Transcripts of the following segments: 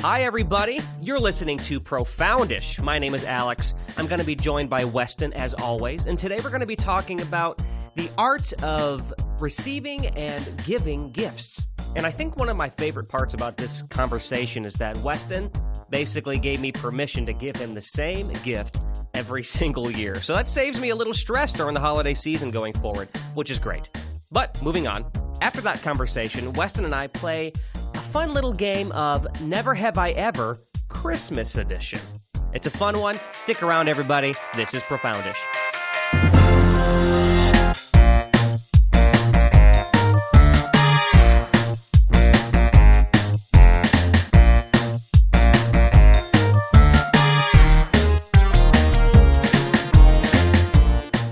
Hi, everybody. You're listening to Profoundish. My name is Alex. I'm going to be joined by Weston, as always, and today we're going to be talking about the art of receiving and giving gifts. And I think one of my favorite parts about this conversation is that Weston basically gave me permission to give him the same gift every single year. So that saves me a little stress during the holiday season going forward, which is great. But moving on, after that conversation, Weston and I play a fun little game of Never Have I Ever Christmas Edition. It's a fun one. Stick around, everybody. This is Profoundish.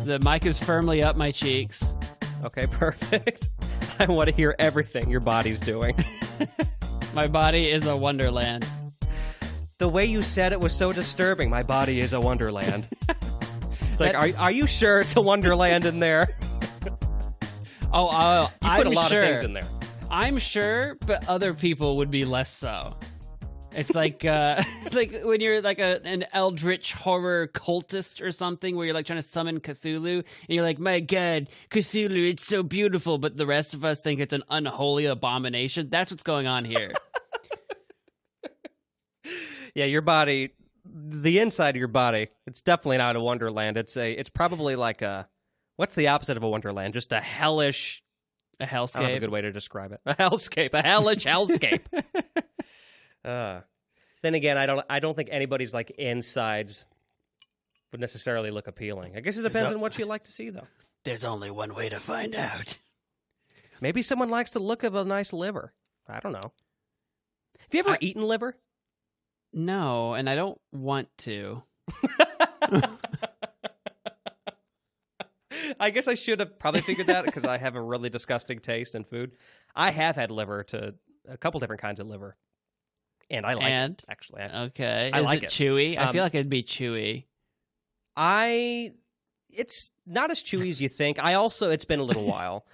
The mic is firmly up my cheeks. Okay, perfect. I want to hear everything your body's doing. My body is a wonderland. The way you said it was so disturbing. My body is a wonderland. It's like, are you sure it's a wonderland in there? Oh, you put a lot of things in there. I'm sure, but other people would be less so. It's like like when you're like an eldritch horror cultist or something where you're like trying to summon Cthulhu and you're like, my God, Cthulhu, it's so beautiful, but the rest of us think it's an unholy abomination. That's what's going on here. Yeah, your body, the inside of your body, it's definitely not a wonderland. It's probably like what's the opposite of a wonderland? Just a hellish... A hellscape. I don't have a good way to describe it. A hellscape, a hellish hellscape. Then again, I don't think anybody's like insides would necessarily look appealing. I guess it depends on what you like to see, though. There's only one way to find out. Maybe someone likes the look of a nice liver. I don't know. Have you ever eaten liver? No, and I don't want to. I guess I should have probably figured that because I have a really disgusting taste in food. I have had liver, to a couple different kinds of liver. And I like it, actually. Okay. I like it chewy? I feel like it'd be chewy. It's not as chewy as you think. It's been a little while.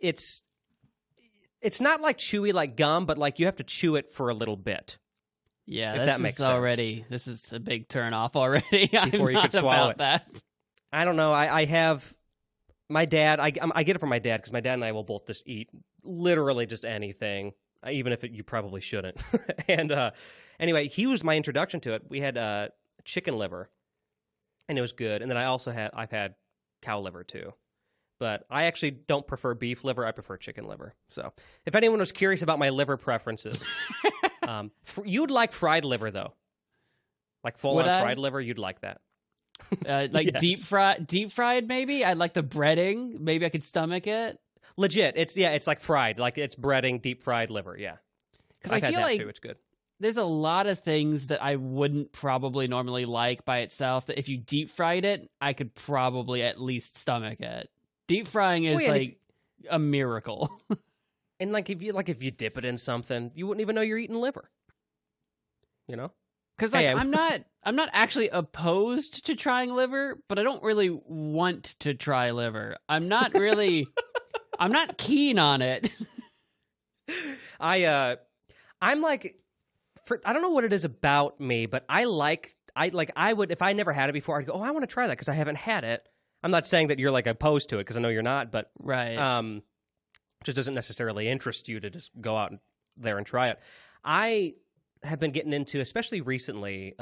It's not like chewy like gum, but like you have to chew it for a little bit. Yeah, that makes sense. This is a big turn off already. Before you could swallow it. That. I don't know. I have my dad. I get it from my dad because my dad and I will both just eat literally just anything. Even if you probably shouldn't. And anyway, he was my introduction to it. We had chicken liver, and it was good. And then I've had cow liver too. But I actually don't prefer beef liver. I prefer chicken liver. So if anyone was curious about my liver preferences, you'd like fried liver though. Like full-on fried liver, you'd like that. Like yes. deep fried maybe? I'd like the breading. Maybe I could stomach it. Legit, it's like fried, like it's breading, deep fried liver, yeah. Because I've I had feel that like too. It's good. There's a lot of things that I wouldn't probably normally like by itself. That if you deep fried it, I could probably at least stomach it. Deep frying is a miracle. And if you dip it in something, you wouldn't even know you're eating liver. You know? Because I'm not actually opposed to trying liver, but I don't really want to try liver. I'm not keen on it. I'm like, I don't know what it is about me, but I would, if I never had it before, I'd go, I want to try that because I haven't had it. I'm not saying that you're like opposed to it because I know you're not, but right. Just doesn't necessarily interest you to just go out there and try it. I have been getting into, especially recently,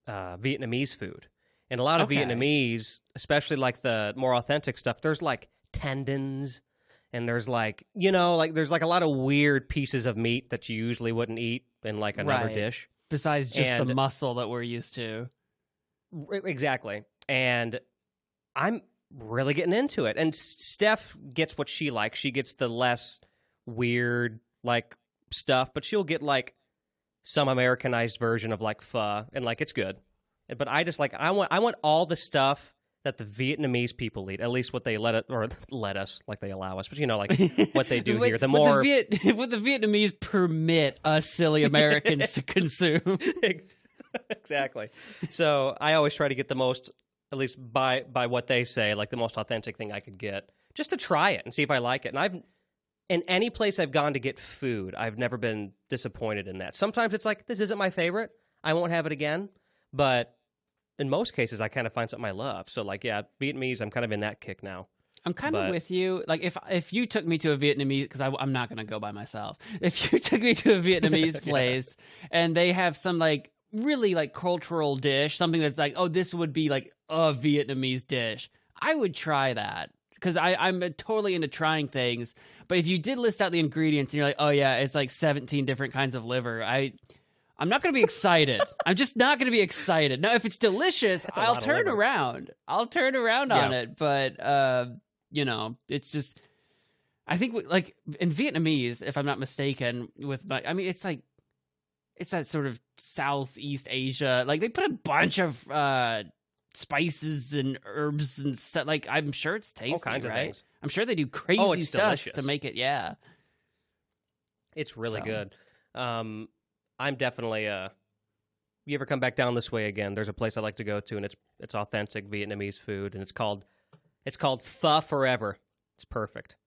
Vietnamese food. And a lot of Vietnamese, especially like the more authentic stuff, there's like tendons and there's there's like a lot of weird pieces of meat that you usually wouldn't eat in like another dish. Besides just the muscle that we're used to. Exactly. And I'm really getting into it. And Steph gets what she likes. She gets the less weird like stuff, but she'll get like some Americanized version of like pho, and like it's good. But I just I want all the stuff that the Vietnamese people eat, at least what they let us, like they allow us, but like what they do here. The more what the Vietnamese permit us silly Americans to consume. Exactly. So I always try to get the most, at least by what they say, like the most authentic thing I could get, just to try it and see if I like it. And in any place I've gone to get food, I've never been disappointed in that. Sometimes it's like, this isn't my favorite. I won't have it again. But in most cases, I kind of find something I love. So, like, yeah, Vietnamese, I'm kind of in that kick now. I'm kind of with you. Like, if you took me to a Vietnamese, because I'm not going to go by myself. If you took me to a Vietnamese place and they have some, like, really, like, cultural dish, something that's like, oh, this would be, like, a Vietnamese dish, I would try that. Because I'm totally into trying things. But if you did list out the ingredients and you're like, oh, yeah, it's like 17 different kinds of liver, I'm not going to be excited. I'm just not going to be excited. Now, if it's delicious, I'll turn around. I'll turn around on it. But, you know, it's just, I think, like, in Vietnamese, if I'm not mistaken, it's like, it's that sort of Southeast Asia. Like, they put a bunch of spices and herbs and stuff. Like, I'm sure it's tasty, all kinds of things. I'm sure they do crazy stuff delicious. to make it. Yeah, it's really good. I'm definitely you ever come back down this way again, there's a place I like to go to, and it's authentic Vietnamese food, and it's called Pho Forever. It's perfect.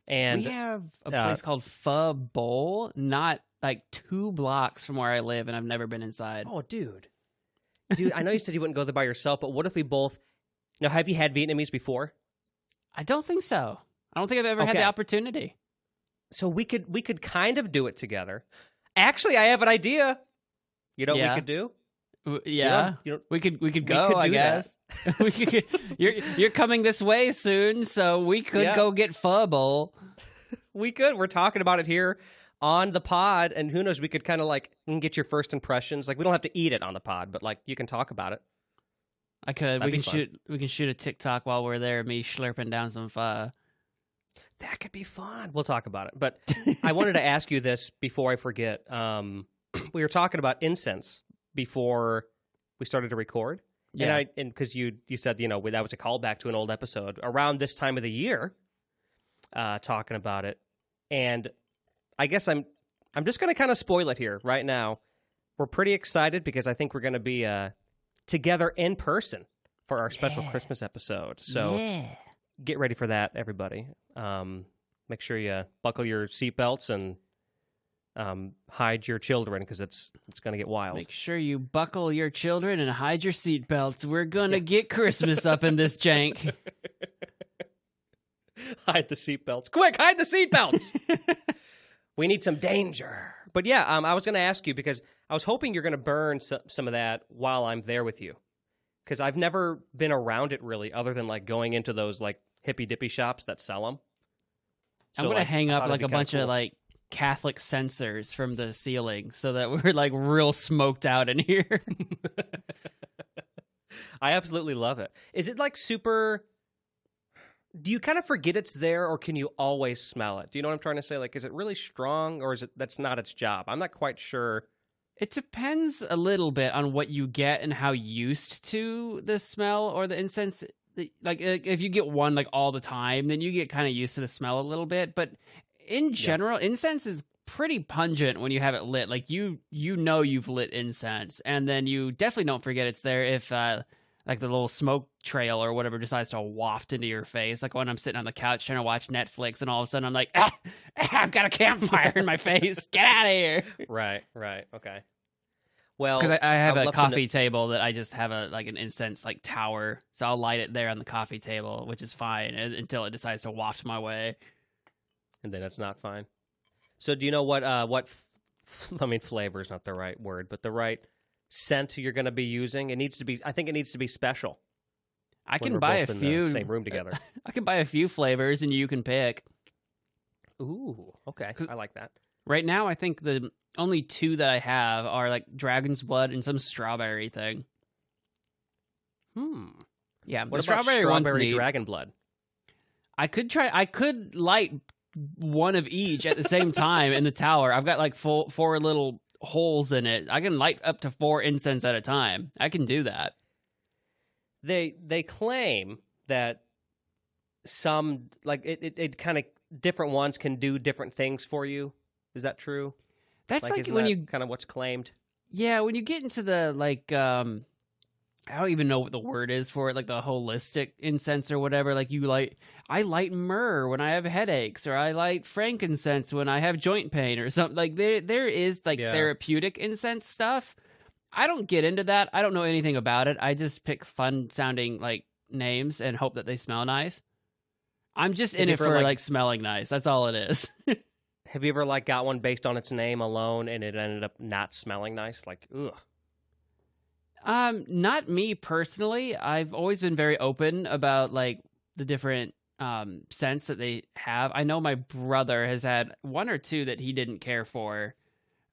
And we have a place called Pho Bowl, not like 2 blocks from where I live, and I've never been inside. Oh, dude, I know you said you wouldn't go there by yourself, but what if we both? Now, have you had Vietnamese before? I don't think so. I don't think I've ever had the opportunity. So we could kind of do it together. Actually, I have an idea. You know what we could do? Yeah, we could go. I guess you're coming this way soon, so we could go get Pho Bowl. We could. We're talking about it here on the pod, and who knows? We could kind of like get your first impressions. Like, we don't have to eat it on the pod, but like you can talk about it. I could. We can shoot a TikTok while we're there. Me slurping down some pho. That could be fun. We'll talk about it. But I wanted to ask you this before I forget. We were talking about incense before we started to record. Yeah. And because you said, that was a callback to an old episode around this time of the year, talking about it. And I guess I'm just going to kind of spoil it here right now. We're pretty excited because I think we're going to be together in person for our special Christmas episode. So get ready for that, everybody. Make sure you buckle your seatbelts and hide your children because it's going to get wild. Make sure you buckle your children and hide your seatbelts. We're going to get Christmas up in this jank. Hide the seatbelts. Quick, hide the seatbelts. We need some danger. But yeah, I was going to ask you because I was hoping you're going to burn some of that while I'm there with you. Because I've never been around it really other than like going into those like hippy dippy shops that sell them. So, I'm going to hang up like a bunch of like Catholic censers from the ceiling so that we're like real smoked out in here. I absolutely love it. Is it like super... Do you kind of forget it's there, or can you always smell it? Do you know what I'm trying to say? Like, is it really strong, or is it that's not its job? I'm not quite sure. It depends a little bit on what you get and how used to the smell or the incense. Like, if you get one like all the time, then you get kind of used to the smell a little bit. But in general, incense is pretty pungent when you have it lit. Like, you've lit incense, and then you definitely don't forget it's there if like the little smoke trail or whatever decides to waft into your face. Like when I'm sitting on the couch trying to watch Netflix and all of a sudden I'm like, I've got a campfire in my face. Get out of here. Right. Okay. Well, because I have a coffee table that I just have an incense like tower. So I'll light it there on the coffee table, which is fine until it decides to waft my way. And then it's not fine. So do you know what flavor is not the right word, but the right scent you're going to be using? I think it needs to be special. I can buy a few in the same room together. I can buy a few flavors and you can pick. Ooh, okay. I like that. Right now I think the only 2 that I have are like dragon's blood and some strawberry thing. Yeah, what about strawberry dragon blood? I could light one of each at the same time in the tower. I've got like 4 little holes in it. I can light up to 4 incense at a time. I can do that. They claim that some like it kind of different ones can do different things for you. Is that true? That's like when you kind of what's claimed. Yeah, when you get into the like I don't even know what the word is for it, like the holistic incense or whatever. Like I light myrrh when I have headaches, or I light frankincense when I have joint pain or something. Like there is like therapeutic incense stuff. I don't get into that. I don't know anything about it. I just pick fun sounding like names and hope that they smell nice. I'm just in it for like smelling nice. That's all it is. Have you ever like got one based on its name alone and it ended up not smelling nice? Like, ugh. Not me personally. I've always been very open about like the different scents that they have. I know my brother has had one or two that he didn't care for.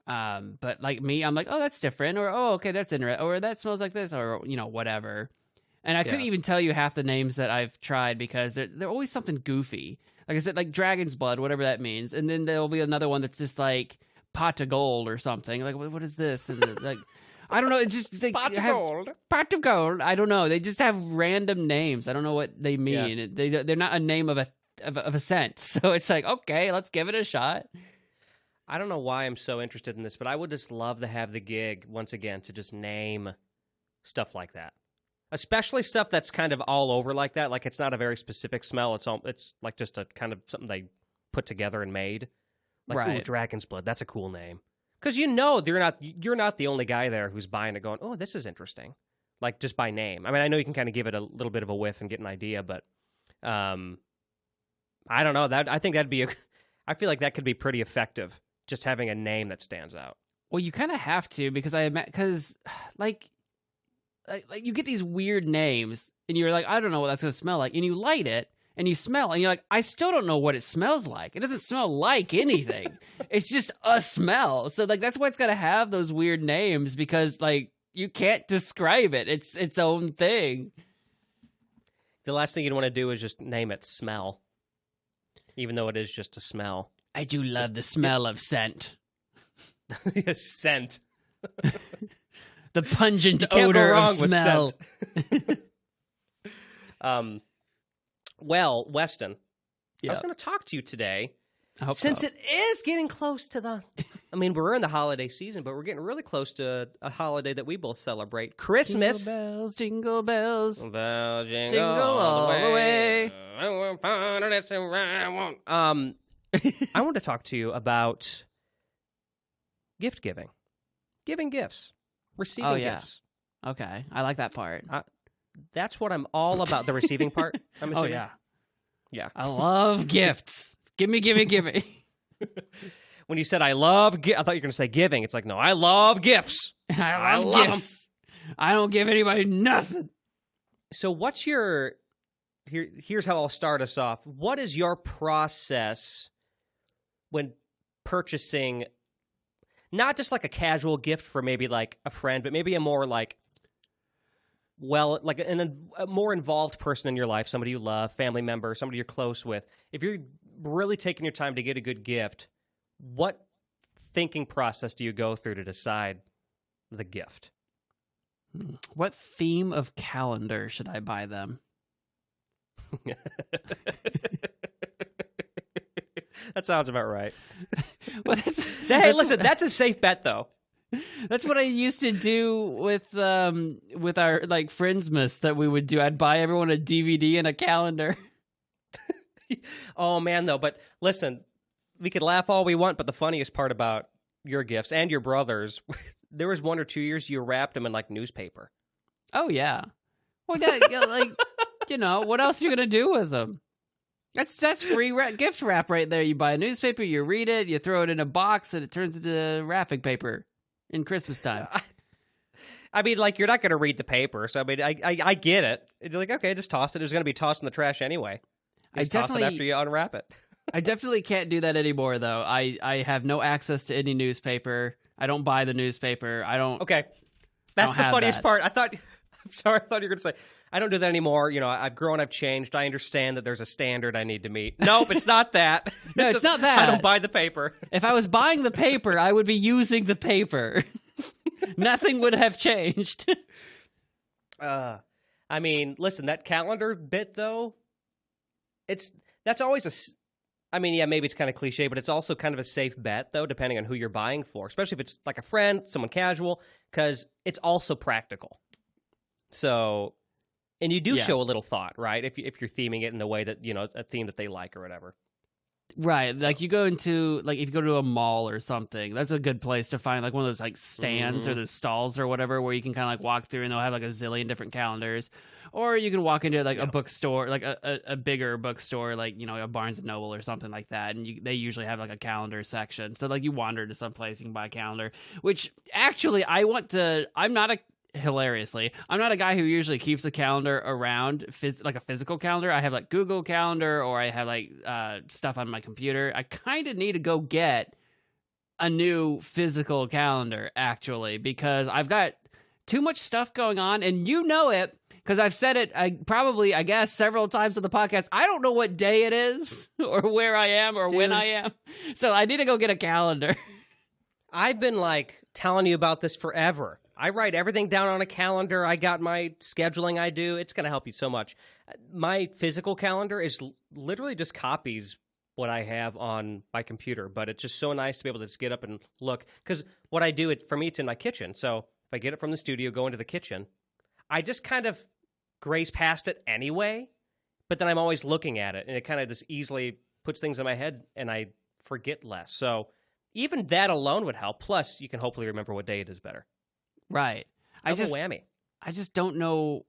But like me, I'm like, oh, that's different, or oh, okay, that's interesting, or that smells like this, or whatever. And I couldn't even tell you half the names that I've tried because they're always something goofy. Like I said, like Dragon's Blood, whatever that means, and then there'll be another one that's just like Pot of Gold or something. Like what is this? And like. I don't know. It's just like, Pot of gold. Pot of gold. I don't know. They just have random names. I don't know what they mean. Yeah. They're not a name of a scent. So it's like, okay, let's give it a shot. I don't know why I'm so interested in this, but I would just love to have the gig once again to just name stuff like that, especially stuff that's kind of all over like that. Like it's not a very specific smell. It's like just a kind of something they put together and made. Like, right. Ooh, Dragon's Blood. That's a cool name. Because you're not the only guy there who's buying it going, oh, this is interesting. Like, just by name. I mean, I know you can kind of give it a little bit of a whiff and get an idea, but I don't know. I think I feel like that could be pretty effective, just having a name that stands out. Well, you kind of have to, because like you get these weird names, and you're like, I don't know what that's going to smell like, and you light it, and you smell, and you're like, I still don't know what it smells like. It doesn't smell like anything. It's just a smell. So, like, that's why it's got to have those weird names, because, like, you can't describe it. It's its own thing. The last thing you'd want to do is just name it smell, even though it is just a smell. I do love the smell of scent. Scent. The pungent odor of smell. Well, Weston, I was going to talk to you today, since it is getting close to I mean, we're in the holiday season, but we're getting really close to a holiday that we both celebrate, Christmas. Jingle bells, jingle bells, bells, jingle all the way. I want to talk to you about gift giving, giving gifts, receiving gifts. Okay, I like that part. That's what I'm all about, the receiving part. I'm assuming. Oh, yeah. Yeah. I love gifts. Gimme. When you said I love I thought you were going to say giving. It's like, no, I love gifts. I love gifts. I don't give anybody nothing. So what's here's how I'll start us off. What is your process when purchasing not just like a casual gift for maybe like a friend, but maybe a more like, well, like a more involved person in your life, somebody you love, family member, somebody you're close with. If you're really taking your time to get a good gift, what thinking process do you go through to decide the gift? What theme of calendar should I buy them? That sounds about right. Well, listen, that's a safe bet, though. That's what I used to do with our like Friendsmas that we would do. I'd buy everyone a DVD and a calendar. Oh man, though. But listen, we could laugh all we want, but the funniest part about your gifts and your brothers, there was 1 or 2 years you wrapped them in like newspaper. Oh yeah. Well, what else are you gonna do with them? That's free gift wrap right there. You buy a newspaper, you read it, you throw it in a box, and it turns into wrapping paper in Christmas time. I mean, like, you're not going to read the paper, so I mean, I get it. You're like, okay, just toss it. It's going to be tossed in the trash anyway. Toss it after you unwrap it. I definitely can't do that anymore, though. I have no access to any newspaper. I don't buy the newspaper. I don't. Okay, that's the funniest part. I'm sorry. I thought you were going to say, I don't do that anymore. You know, I've grown, I've changed. I understand that there's a standard I need to meet. Nope, it's not that. No, it's not that. I don't buy the paper. If I was buying the paper, I would be using the paper. Nothing would have changed. I mean, listen, that calendar bit, though, that's always I mean, yeah, maybe it's kind of cliche, but it's also kind of a safe bet, though, depending on who you're buying for, especially if it's like a friend, someone casual, because it's also practical. So, and you do Yeah. show a little thought, right? If you're theming it in the way that, a theme that they like or whatever. Right. Like you go into like if you go to a mall or something, that's a good place to find like one of those like stands or those stalls or whatever where you can kind of like walk through and they'll have like a zillion different calendars. Or you can walk into like a bookstore, like a bigger bookstore, like, a Barnes and Noble or something like that. And they usually have like a calendar section. So like you wander to some place, you can buy a calendar, which actually hilariously, I'm not a guy who usually keeps a calendar around, like a physical calendar. I have like Google Calendar or I have like stuff on my computer. I kind of need to go get a new physical calendar, actually, because I've got too much stuff going on, and you know it, because I've said it I guess, several times on the podcast. I don't know what day it is or where I am or when I am. So I need to go get a calendar. I've been like telling you about this forever. I write everything down on a calendar. I got my scheduling I do. It's going to help you so much. My physical calendar is literally just copies what I have on my computer, but it's just so nice to be able to just get up and look. Because what I do, for me, it's in my kitchen. So if I get it from the studio, go into the kitchen, I just kind of graze past it anyway, but then I'm always looking at it, and it kind of just easily puts things in my head, and I forget less. So even that alone would help. Plus, you can hopefully remember what day it is better. Right. That's a whammy. I just don't know.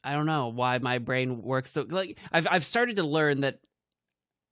I don't know why my brain works so. Like I've started to learn that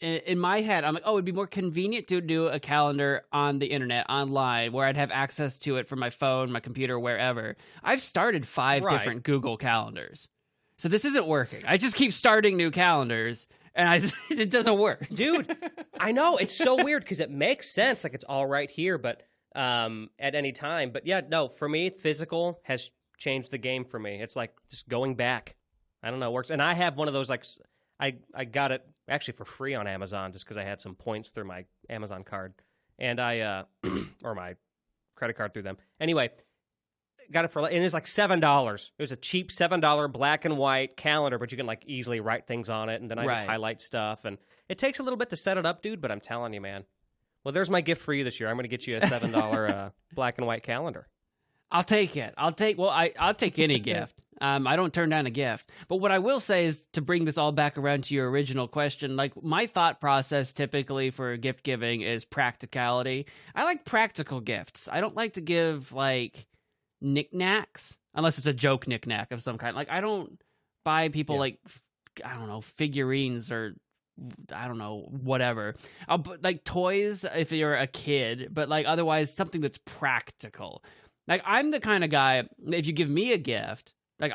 in my head, I'm like, oh, it'd be more convenient to do a calendar on the internet, online, where I'd have access to it from my phone, my computer, wherever. I've started 5 different Google calendars, so this isn't working. I just keep starting new calendars, and it doesn't work, dude. I know, it's so weird because it makes sense, like it's all right here, but at any time. But yeah, no, for me, physical has changed the game for me. It's like just going back. I don't know, it works. And I have one of those, like, I got it actually for free on Amazon just because I had some points through my Amazon card. And I, or my credit card through them. Anyway, got it and it's like $7. It was a cheap $7 black and white calendar, but you can like easily write things on it. And then I just highlight stuff. And it takes a little bit to set it up, dude, but I'm telling you, man. Well, there's my gift for you this year. I'm going to get you a $7 black and white calendar. I'll take it. I'll take any gift. I don't turn down a gift. But what I will say is, to bring this all back around to your original question, like my thought process typically for gift giving is practicality. I like practical gifts. I don't like to give like knickknacks unless it's a joke knickknack of some kind. Like I don't buy people like, I don't know, figurines or I don't know, whatever. I'll put like toys if you're a kid, but like otherwise something that's practical. Like I'm the kind of guy, if you give me a gift, like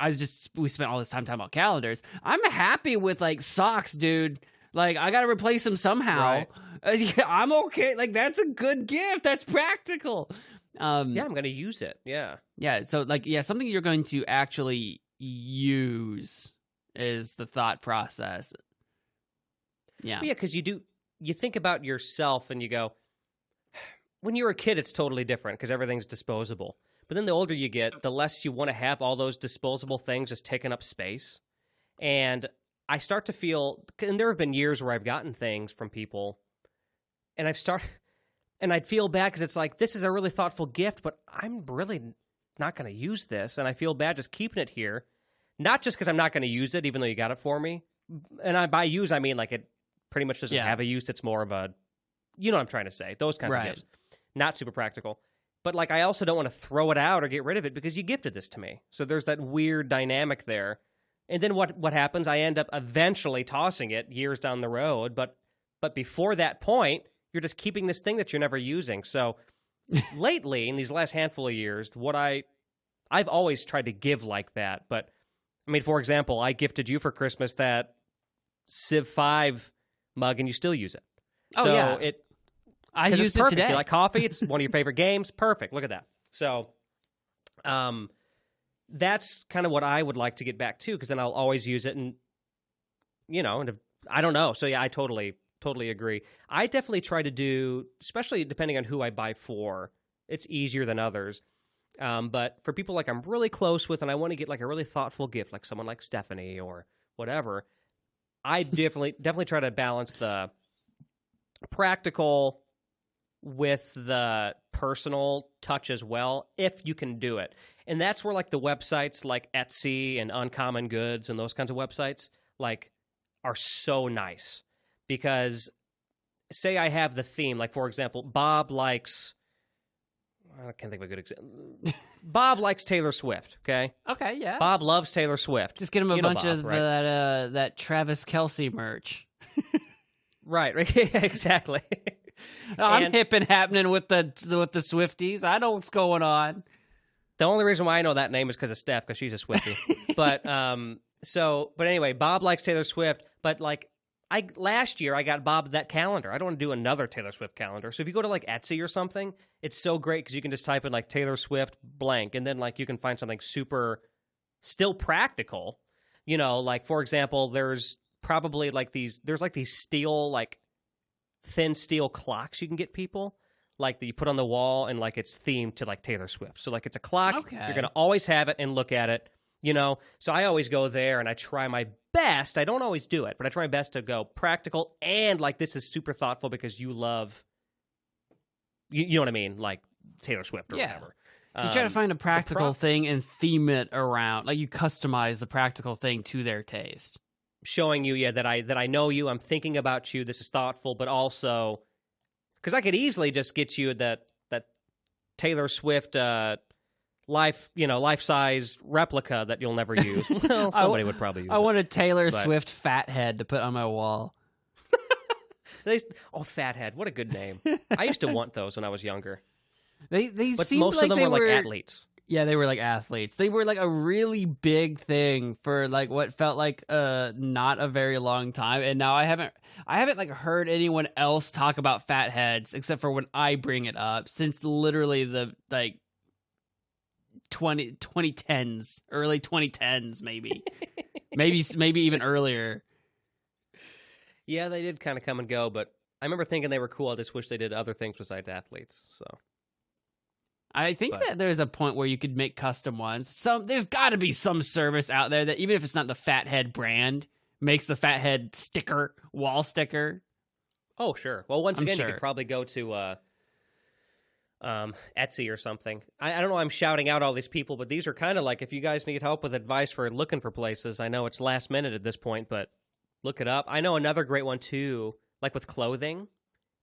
we spent all this time talking about calendars. I'm happy with like socks, dude. Like I got to replace them somehow. Right. I'm okay. Like that's a good gift. That's practical. Yeah, I'm going to use it. Yeah. Yeah. So like, yeah, something you're going to actually use is the thought process. Yeah. Well, yeah, because you think about yourself and you go, when you're a kid, it's totally different because everything's disposable. But then the older you get, the less you want to have all those disposable things just taking up space. And I start to feel, and there have been years where I've gotten things from people, and I'd feel bad because it's like, this is a really thoughtful gift, but I'm really not going to use this. And I feel bad just keeping it here. Not just because I'm not going to use it, even though you got it for me. And by use, I mean like it pretty much doesn't have a use. It's more of a, you know what I'm trying to say. Those kinds of gifts. Not super practical. But like I also don't want to throw it out or get rid of it because you gifted this to me. So there's that weird dynamic there. And then what happens? I end up eventually tossing it years down the road. But before that point, you're just keeping this thing that you're never using. So lately, in these last handful of years, I've always tried to give like that. But I mean, for example, I gifted you for Christmas that Civ 5 mug, and you still use it. Oh, so yeah. I used it today. You like coffee? It's one of your favorite games. Perfect. Look at that. So, that's kind of what I would like to get back to, because then I'll always use it, and I don't know. So yeah, I totally agree. I definitely try to do, especially depending on who I buy for. It's easier than others. But for people like I'm really close with, and I want to get like a really thoughtful gift, like someone like Stephanie or whatever, I definitely try to balance the practical with the personal touch as well, if you can do it. And that's where like the websites like Etsy and Uncommon Goods and those kinds of websites like are so nice, because say I have the theme, like for example, Bob likes, I can't think of a good example. Bob likes Taylor Swift, okay? Okay, yeah. Bob loves Taylor Swift. Just get him a bunch Bob, of right? that Travis Kelce merch. Right, exactly. I'm hip and happening with the Swifties. I know what's going on. The only reason why I know that name is because of Steph, because she's a Swiftie. but anyway, Bob likes Taylor Swift. But like last year, I got Bob that calendar. I don't want to do another Taylor Swift calendar. So if you go to like Etsy or something, it's so great because you can just type in like Taylor Swift blank, and then like you can find something super still practical. You know, like for example, there's probably like these steel, like thin steel clocks you can get people, like that you put on the wall, and like it's themed to like Taylor Swift. So like it's a clock. Okay. You're going to always have it and look at it, you know? So I always go there and I try my best. I don't always do it, but I try my best to go practical, and like this is super thoughtful because you love, you know what I mean? Like Taylor Swift or whatever. You try to find a practical thing and theme it around, like you customize the practical thing to their taste. Showing you, that I know you, I'm thinking about you, this is thoughtful, but also, because I could easily just get you that Taylor Swift life-size replica that you'll never use. Well, somebody would probably use it. I want a Taylor Swift fat head to put on my wall. Fathead, what a good name. I used to want those when I was younger. But seemed most like of them were like athletes. Yeah, they were like athletes. They were like a really big thing for like what felt like not a very long time. And now I haven't like heard anyone else talk about fat heads except for when I bring it up, since literally the like 2010s, early 2010s maybe. maybe even earlier. Yeah, they did kind of come and go, but I remember thinking they were cool. I just wish they did other things besides athletes. So I think that there's a point where you could make custom ones. There's got to be some service out there that, even if it's not the Fathead brand, makes the Fathead sticker, wall sticker. Oh, sure. Well, once again, sure. you could probably go to Etsy or something. I don't know, I'm shouting out all these people, but these are kind of like, if you guys need help with advice for looking for places, I know it's last minute at this point, but look it up. I know another great one, too, like with clothing,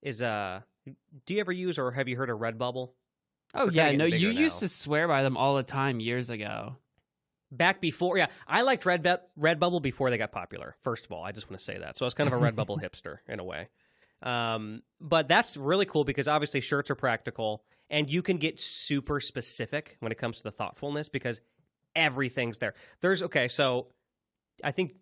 is, do you ever use or have you heard of Redbubble? Oh, yeah, no, you used to swear by them all the time years ago. Back before, yeah. I liked Redbubble before they got popular, first of all. I just want to say that. So I was kind of a Redbubble hipster in a way. But that's really cool because obviously shirts are practical, and you can get super specific when it comes to the thoughtfulness because everything's there. So I think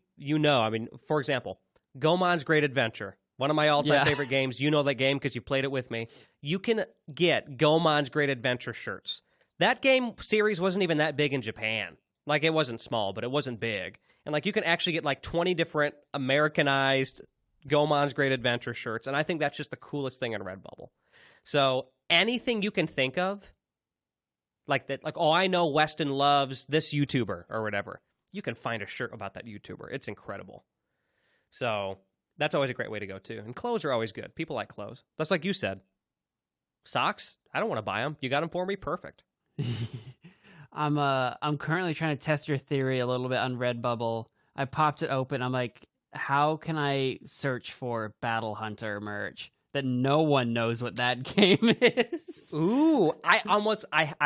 for example, Goemon's Great Adventure. One of my all-time favorite games. You know that game because you played it with me. You can get Goemon's Great Adventure shirts. That game series wasn't even that big in Japan. Like, it wasn't small, but it wasn't big. And, like, you can actually get, like, 20 different Americanized Goemon's Great Adventure shirts. And I think that's just the coolest thing in Redbubble. So anything you can think of, like that, like, oh, I know Weston loves this YouTuber or whatever. You can find a shirt about that YouTuber. It's incredible. So that's always a great way to go, too. And clothes are always good. People like clothes. That's like you said. Socks? I don't want to buy them. You got them for me? Perfect. I'm currently trying to test your theory a little bit on Redbubble. I popped it open. I'm like, how can I search for Battle Hunter merch that no one knows what that game is? Ooh, I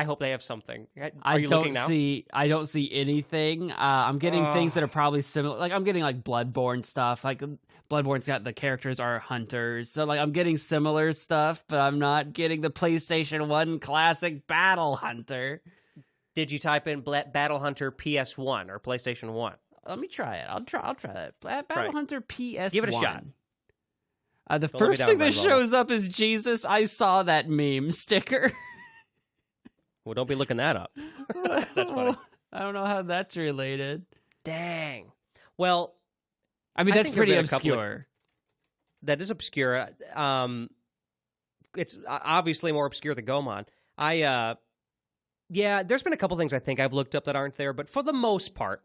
hope they have something. Are you looking now? I don't see anything. I'm getting things that are probably similar. Like, I'm getting like Bloodborne stuff. Like, Bloodborne's got the characters are hunters. So like, I'm getting similar stuff, but I'm not getting the PlayStation 1 classic Battle Hunter. Did you type in Battle Hunter PS1 or PlayStation 1? Let me try it. I'll try that. Battle Hunter PS1. Give it a shot. The first thing that shows up is Jesus. I saw that meme sticker. Well, don't be looking that up. That's funny. I don't know how that's related. Dang. Well, I mean, that's pretty obscure. That is obscure. It's obviously more obscure than Goemon. Yeah, there's been a couple things I think I've looked up that aren't there, but for the most part,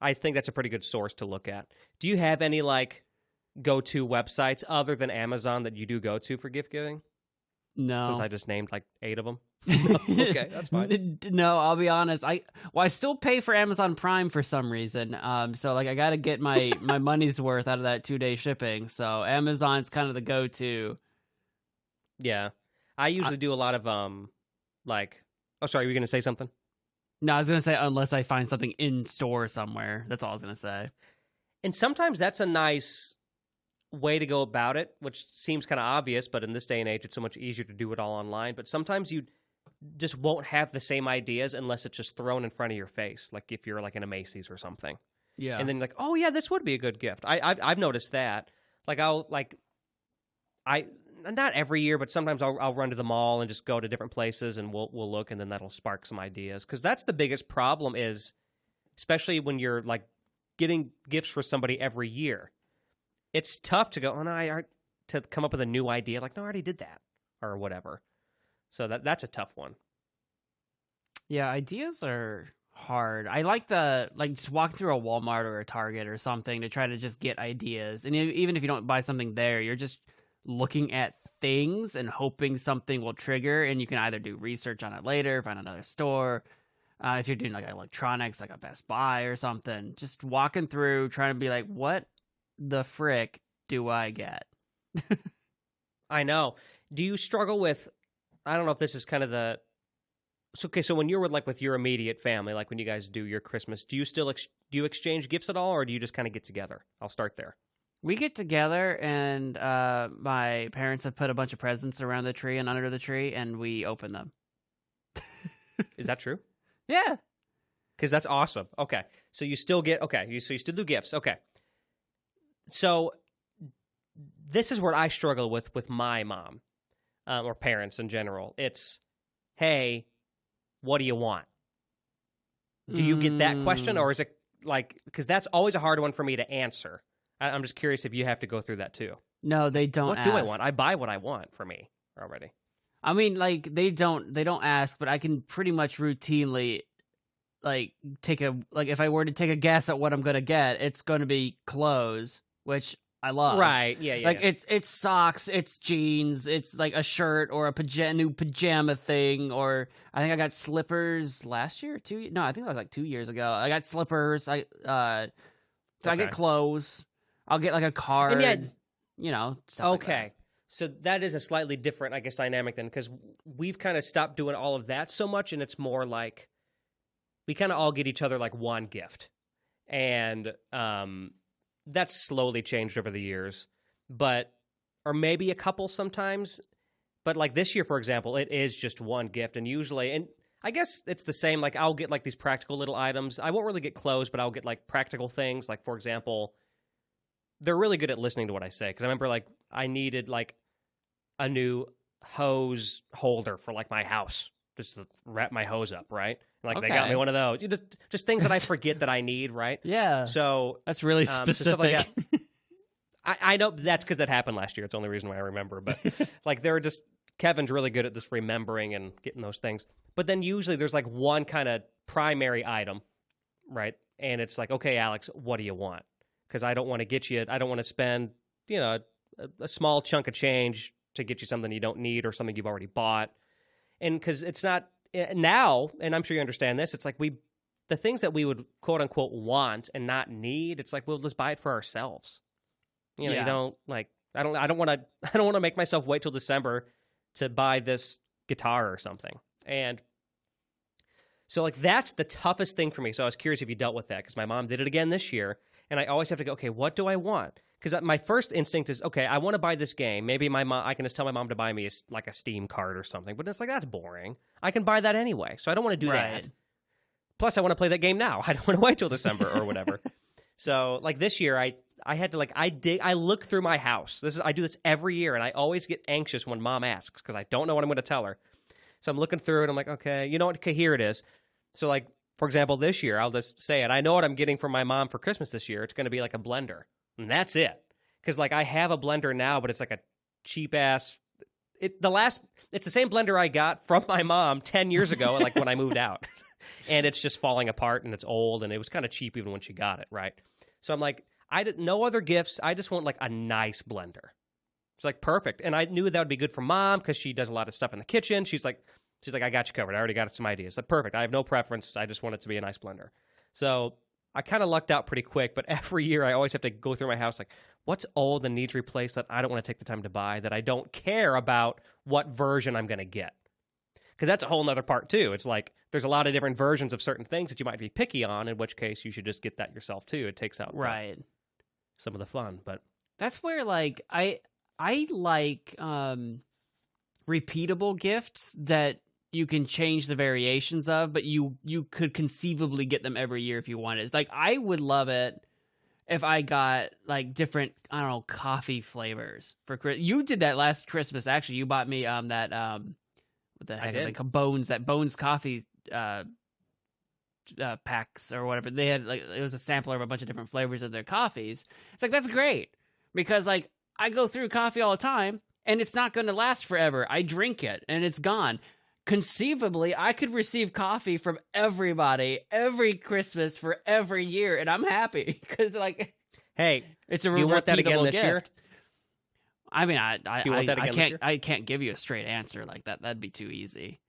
I think that's a pretty good source to look at. Do you have any, like, go-to websites other than Amazon that you do go to for gift giving? No. Since I just named like 8 of them. Okay, that's fine. No, I'll be honest. I still pay for Amazon Prime for some reason. So like I got to get my money's worth out of that 2-day shipping. So Amazon's kind of the go-to. Yeah. I usually do a lot of like, oh, sorry, were you going to say something? No, I was going to say unless I find something in store somewhere. That's all I was going to say. And sometimes that's a nice way to go about it, which seems kind of obvious, but in this day and age, it's so much easier to do it all online. But sometimes you just won't have the same ideas unless it's just thrown in front of your face, like if you're like in a Macy's or something. Yeah. And then you're like, oh yeah, this would be a good gift. I've noticed that. Like not every year, but sometimes I'll run to the mall and just go to different places and we'll look, and then that'll spark some ideas. Because that's the biggest problem is, especially when you're like getting gifts for somebody every year, it's tough to go, oh no, to come up with a new idea. Like, no, I already did that or whatever. So that's a tough one. Yeah, ideas are hard. I like just walk through a Walmart or a Target or something to try to just get ideas. And even if you don't buy something there, you're just looking at things and hoping something will trigger, and you can either do research on it later, find another store. If you're doing like electronics, like a Best Buy or something, just walking through, trying to be like, what the frick do I get? I know. Do you struggle with, I don't know if this is kind of so when you're with your immediate family, like when you guys do your Christmas, do you still do you exchange gifts at all, or do you just kind of get together? I'll start there. We get together, and my parents have put a bunch of presents around the tree and under the tree, and we open them. Is that true? Yeah. Because that's awesome. Okay. So you still get, so you still do gifts. Okay. So this is where I struggle with my mom or parents in general. It's, hey, what do you want? Do you get that question, or is it like, because that's always a hard one for me to answer. I'm just curious if you have to go through that too. No, they don't ask. What do I want? I buy what I want for me already. I mean, like, they don't ask, but I can pretty much routinely, like, if I were to take a guess at what I'm going to get, it's going to be clothes, which I love. Right, yeah. Like, it's socks, it's jeans, it's, like, a shirt or a new pajama thing, or I think I got slippers last year, no, I think that was, like, 2 years ago. I got slippers, I get clothes, I'll get, like, a card, stuff like that. So that is a slightly different, I guess, dynamic then, because we've kind of stopped doing all of that so much, and it's more like we kind of all get each other like one gift. And that's slowly changed over the years, or maybe a couple sometimes. But like this year, for example, it is just one gift, and usually, and I guess it's the same, like I'll get like these practical little items. I won't really get clothes, but I'll get like practical things. Like, for example, they're really good at listening to what I say, because I remember like I needed like a new hose holder for like my house, just to wrap my hose up, right? And, like, they got me one of those. Just things that I forget that I need, right? Yeah. So that's really specific. So stuff like that. I know that's because that happened last year. It's the only reason why I remember. But like Kevin's really good at just remembering and getting those things. But then usually there's like one kind of primary item, right? And it's like, okay, Alex, what do you want? Because I don't want to spend, a small chunk of change to get you something you don't need or something you've already bought. And because it's not now, and I'm sure you understand this, it's like the things that we would quote unquote want and not need, it's like, we'll just buy it for ourselves. You don't like, I don't want to make myself wait till December to buy this guitar or something. And so like, that's the toughest thing for me. So I was curious if you dealt with that, because my mom did it again this year. And I always have to go, okay, what do I want? Because my first instinct is, okay, I want to buy this game. Maybe I can just tell my mom to buy me a Steam card or something. But it's like, that's boring. I can buy that anyway. So I don't want to do that. Plus, I want to play that game now. I don't want to wait till December or whatever. So like this year, I had to I look through my house. I do this every year, and I always get anxious when mom asks, because I don't know what I'm going to tell her. So I'm looking through it. I'm like, okay, you know what? Okay, here it is. So like, for example, this year, I'll just say it. I know what I'm getting from my mom for Christmas this year. It's going to be like a blender. And that's it. Because like I have a blender now, but it's like a cheap ass. It's the same blender I got from my mom 10 years ago, like when I moved out. And it's just falling apart, and it's old, and it was kind of cheap even when she got it, right? So I'm like, no other gifts. I just want like a nice blender. She's like, perfect. And I knew that would be good for Mom because she does a lot of stuff in the kitchen. She's like, I got you covered. I already got some ideas. Like, perfect. I have no preference. I just want it to be a nice blender. So I kind of lucked out pretty quick, but every year I always have to go through my house like, what's old and needs replaced that I don't want to take the time to buy, that I don't care about what version I'm going to get? Because that's a whole nother part, too. It's like there's a lot of different versions of certain things that you might be picky on, in which case you should just get that yourself, too. It takes out some of the fun. But that's where, like, I like repeatable gifts that you can change the variations of, but you could conceivably get them every year if you wanted. Like, I would love it if I got, like, different, I don't know, coffee flavors for Christmas. You did that last Christmas, actually. You bought me that... what the heck? Like Bones coffee packs or whatever. They had like it was a sampler of a bunch of different flavors of their coffees. It's like that's great because like I go through coffee all the time and it's not going to last forever. I drink it and it's gone. Conceivably, I could receive coffee from everybody every Christmas for every year, and I'm happy because like, hey, it's a you want that again this year? I mean, I can't give you a straight answer like that. That'd be too easy.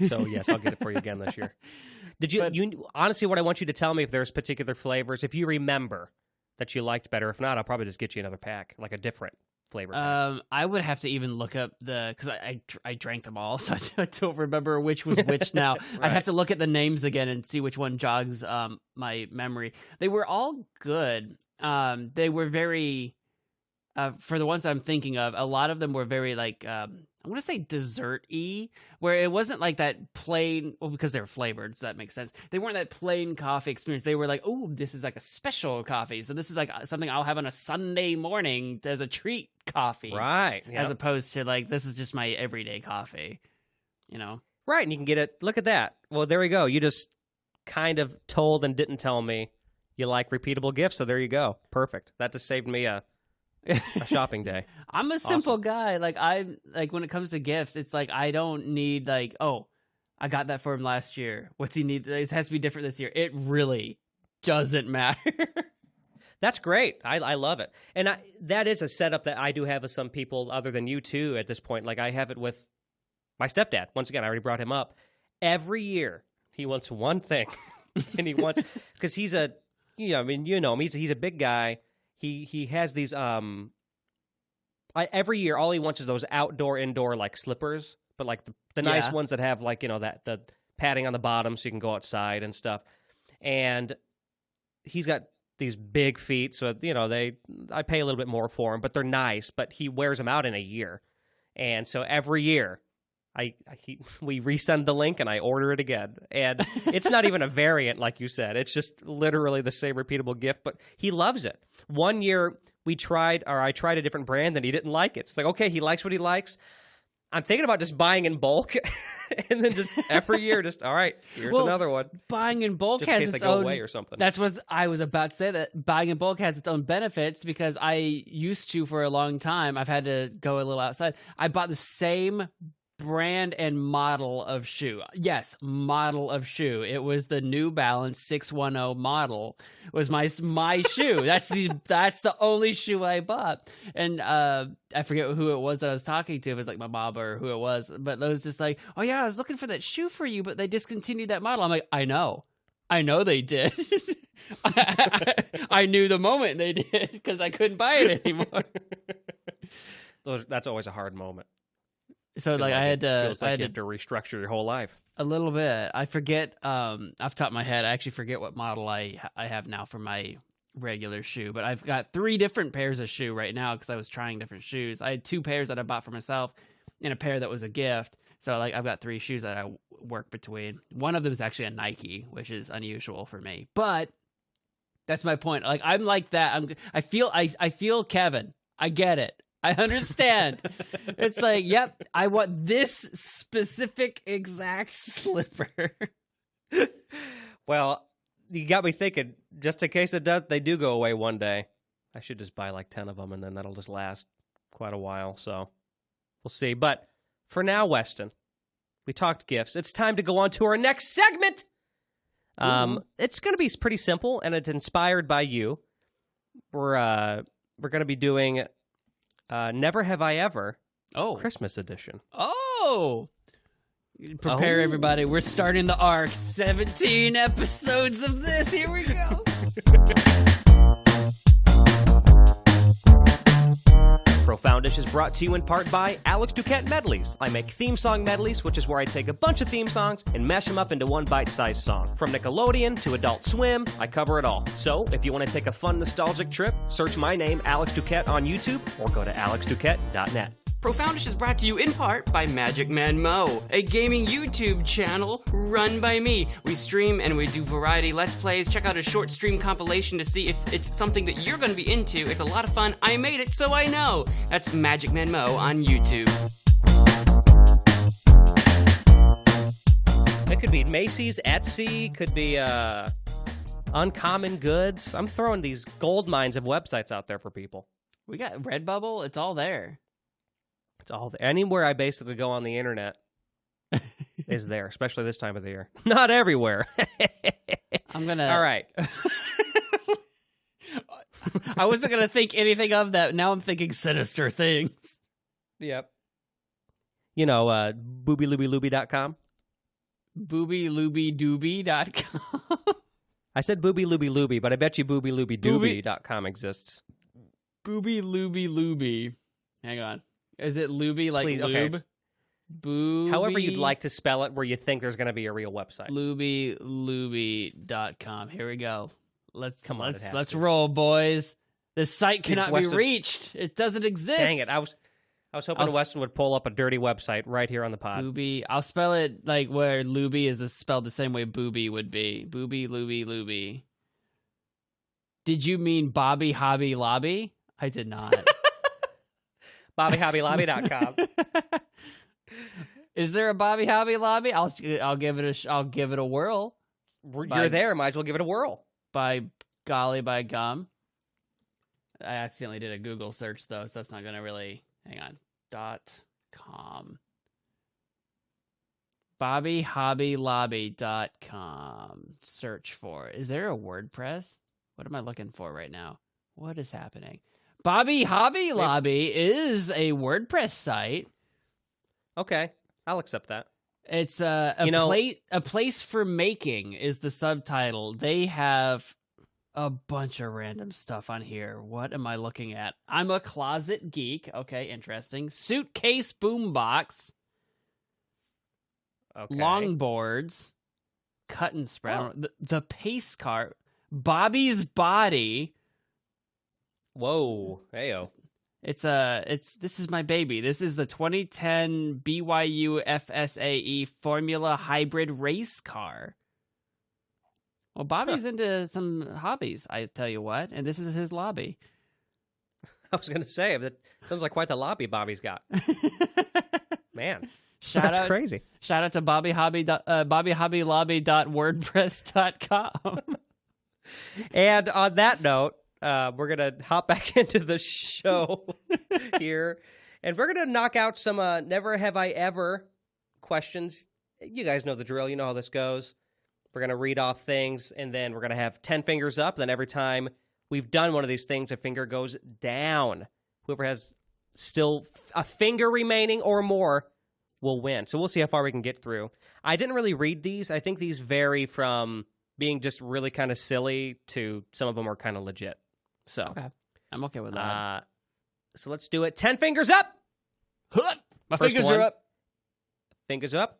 So yes, I'll get it for you again this year. Did you honestly? What I want you to tell me if there's particular flavors, if you remember that you liked better. If not, I'll probably just get you another pack, like a different flavor. I would have to even look up because I drank them all, so I don't remember which was which now. Right. I'd have to look at the names again and see which one jogs my memory. They were all good. They were very. For the ones that I'm thinking of, a lot of them were very like I want to say dessert-y, where it wasn't like that plain. Well, because they were flavored, so that makes sense. They weren't that plain coffee experience. They were like, oh, this is like a special coffee. So this is like something I'll have on a Sunday morning as a treat coffee, right? Yep. As opposed to like this is just my everyday coffee, you know? Right, and you can get it. Look at that. Well, there we go. You just kind of told and didn't tell me you like repeatable gifts, so there you go. Perfect. That just saved me a shopping day. I'm a simple guy. Like when it comes to gifts, it's like I don't need like, oh, I got that for him last year. What's he need? It has to be different this year. It really doesn't matter. That's great. I love it. And that is a setup that I do have with some people other than you too at this point. Like I have it with my stepdad. Once again, I already brought him up. Every year he wants one thing. And he wants, because he's a, I mean, you know him. He's a big guy. He has these every year all he wants is those indoor like slippers, but like the nice ones that have like that the padding on the bottom so you can go outside and stuff. And he's got these big feet, so I pay a little bit more for them, but they're nice. But he wears them out in a year, and so every year we resend the link and I order it again. And it's not even a variant, like you said. It's just literally the same repeatable gift, but he loves it. One year I tried a different brand and he didn't like it. It's like, okay, he likes what he likes. I'm thinking about just buying in bulk and then just every year, just, all right, here's another one. Buying in bulk just has in case its I go own, away or something. That's what I was about to say, that buying in bulk has its own benefits because I used to for a long time. I've had to go a little outside. I bought the same brand and model of shoe. Yes, model of shoe. It was the New Balance 610 model. Was my shoe. That's the only shoe I bought. And I forget who it was that I was talking to. It was like my mom or who it was. But it was just like, oh yeah, I was looking for that shoe for you, but they discontinued that model. I'm like, I know they did. I knew the moment they did because I couldn't buy it anymore. That's always a hard moment. So like I had to, feels like you have to restructure your whole life a little bit. I forget off the top of my head. I actually forget what model I have now for my regular shoe. But I've got 3 different pairs of shoe right now because I was trying different shoes. I had 2 pairs that I bought for myself and a pair that was a gift. So like I've got 3 shoes that I work between. One of them is actually a Nike, which is unusual for me. But that's my point. Like I'm like that. I feel Kevin. I get it. I understand. It's like, yep, I want this specific exact slipper. Well, you got me thinking, just in case they do go away one day, I should just buy like 10 of them, and then that'll just last quite a while. So we'll see. But for now, Weston, we talked gifts. It's time to go on to our next segment. It's going to be pretty simple, and it's inspired by you. We're going to be doing Never Have I Ever Oh. Christmas edition. Oh! Prepare, everybody. We're starting the arc. 17 episodes of this. Here we go. Profoundish is brought to you in part by Alex Duquette Medleys. I make theme song medleys, which is where I take a bunch of theme songs and mash them up into one bite-sized song. From Nickelodeon to Adult Swim, I cover it all. So, if you want to take a fun nostalgic trip, search my name, Alex Duquette, on YouTube, or go to alexduquette.net. Profoundish is brought to you in part by Magic Man Mo, a gaming YouTube channel run by me. We stream and we do variety Let's Plays. Check out a short stream compilation to see if it's something that you're going to be into. It's a lot of fun. I made it, so I know. That's Magic Man Mo on YouTube. It could be Macy's, Etsy, could be Uncommon Goods. I'm throwing these gold mines of websites out there for people. We got Redbubble. It's all there. It's all there. Anywhere I basically go on the internet is there, especially this time of the year. Not everywhere. I'm going to... All right. I wasn't going to think anything of that. Now I'm thinking sinister things. Yep. You know, boobyloobyluby.com. Boobyloobydoobie.com. I said boobyloobyluby, but I bet you boobyloobydoobie.com exists. Boobylooby. Hang on. Is it Luby like Please, lube? okay. Booby, However you'd like to spell it where you think there's going to be a real website. Luby.com. Here we go. Let's roll, boys. This site cannot be reached. It doesn't exist. Dang it. I was hoping Weston would pull up a dirty website right here on the pod. Booby. I'll spell it like where Luby is spelled the same way booby would be. Booby, Luby. Did you mean Bobby Hobby Lobby? I did not. BobbyHobbyLobby.com. Is there a Bobby Hobby Lobby? I'll give it a whirl. You're there. Might as well give it a whirl. By golly, by gum. I accidentally did a Google search though, so that's not gonna really. Hang on. .com. BobbyHobbyLobby.com. Search for. Is there a WordPress? What am I looking for right now? What is happening? Bobby Hobby Lobby is a WordPress site. Okay, I'll accept that. It's a place for making is the subtitle. They have a bunch of random stuff on here. What am I looking at? I'm a closet geek. Okay, interesting. Suitcase boombox. Okay. Longboards. Cut and spread. The pace cart. Bobby's Body. Whoa, heyo. This is my baby. This is the 2010 BYU FSAE Formula Hybrid Race Car. Well, Bobby's into some hobbies, I tell you what, and this is his lobby. I was going to say, that sounds like quite the lobby Bobby's got. Man, that's crazy. Shout out to BobbyHobbyLobby.wordpress.com. And on that note, we're going to hop back into the show here, and we're going to knock out some Never Have I Ever questions. You guys know the drill. You know how this goes. We're going to read off things, and then we're going to have 10 fingers up. Then every time we've done one of these things, a finger goes down. Whoever has still a finger remaining or more will win. So we'll see how far we can get through. I didn't really read these. I think these vary from being just really kind of silly to some of them are kind of legit. So okay. I'm okay with that. So let's do it. 10 fingers up. My fingers are up. Fingers up.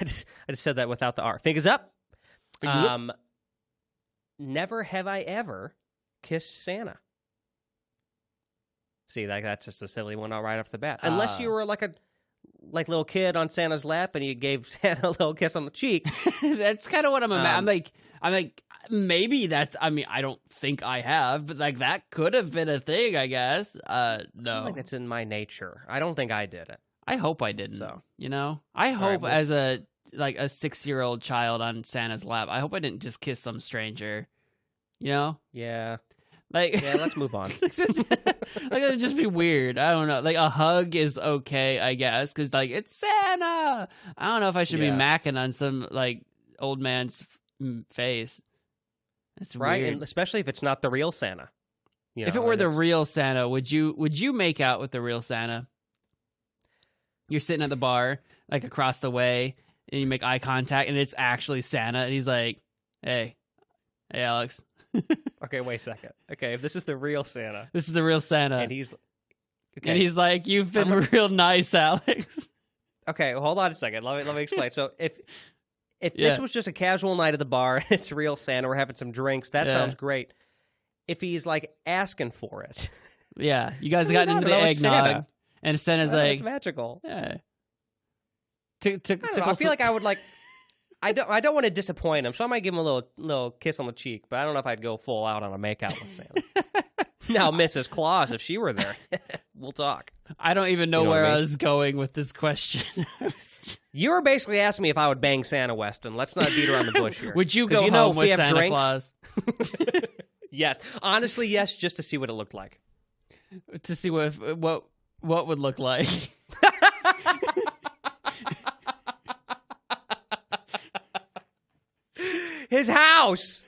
I just said that without the R. Fingers up. Never have I ever kissed Santa. See, that's just a silly one right off the bat. Unless you were like a little kid on Santa's lap and you gave Santa a little kiss on the cheek. That's kind of what I'm like, maybe that's, I don't think I have, but like that could have been a thing, I guess. No. I don't think that's in my nature. I don't think I did it. I hope I didn't. So, I hope as a 6-year-old child on Santa's lap, I hope I didn't just kiss some stranger. Yeah. Let's move on. That would just be weird. I don't know. Like a hug is okay, I guess, because it's Santa. I don't know if I should be macking on some old man's face. That's right, weird. and especially if it's not the real Santa. You know, if it were and the it's- real Santa, would you make out with the real Santa? You're sitting at the bar, like across the way, and you make eye contact, and it's actually Santa, and he's like, "Hey, Alex, Okay, wait a second. Okay, if this is the real Santa, this is the real Santa," and he's and he's like, "You've been real nice, Alex." okay, well, hold on a second. Let me explain. So if Yeah. this was just a casual night at the bar, and it's real Santa, we're having some drinks. That Yeah. sounds great. If he's like asking for it, Yeah, you guys I got don't into the know, it's eggnog, Santa. and Santa's it's like, magical. "Yeah." I don't know, I feel like I would like. I don't want to disappoint him, so I might give him a little kiss on the cheek. But I don't know if I'd go full out on a makeout with Santa. Now, Mrs. Claus, if she were there, we'll talk. I don't even know, You know what where I I mean? was going with this question. You were basically asking me if I would bang Santa, Weston. Let's not beat around the bush here. Would you 'Cause go you know, home if with we have Santa drinks, Claus Yes, honestly, yes, just to see what it looked like. to see what would look like? His house.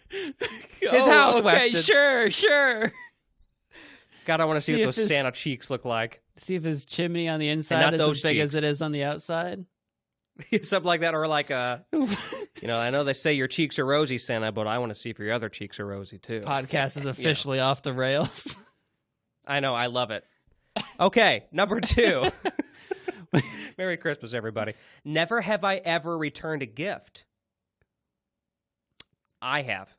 His house, okay, Weston. sure. God, I want to see See what if those his- Santa cheeks look like. See if his chimney on the not inside is those as big as cheeks. it is on the outside. Something like that, or like I know they say your cheeks are rosy, Santa, but I want to see if your other cheeks are rosy too. Podcast is officially off the rails. I know, I love it. Okay, number 2. Merry Christmas, everybody. Never have I ever returned a gift. I have.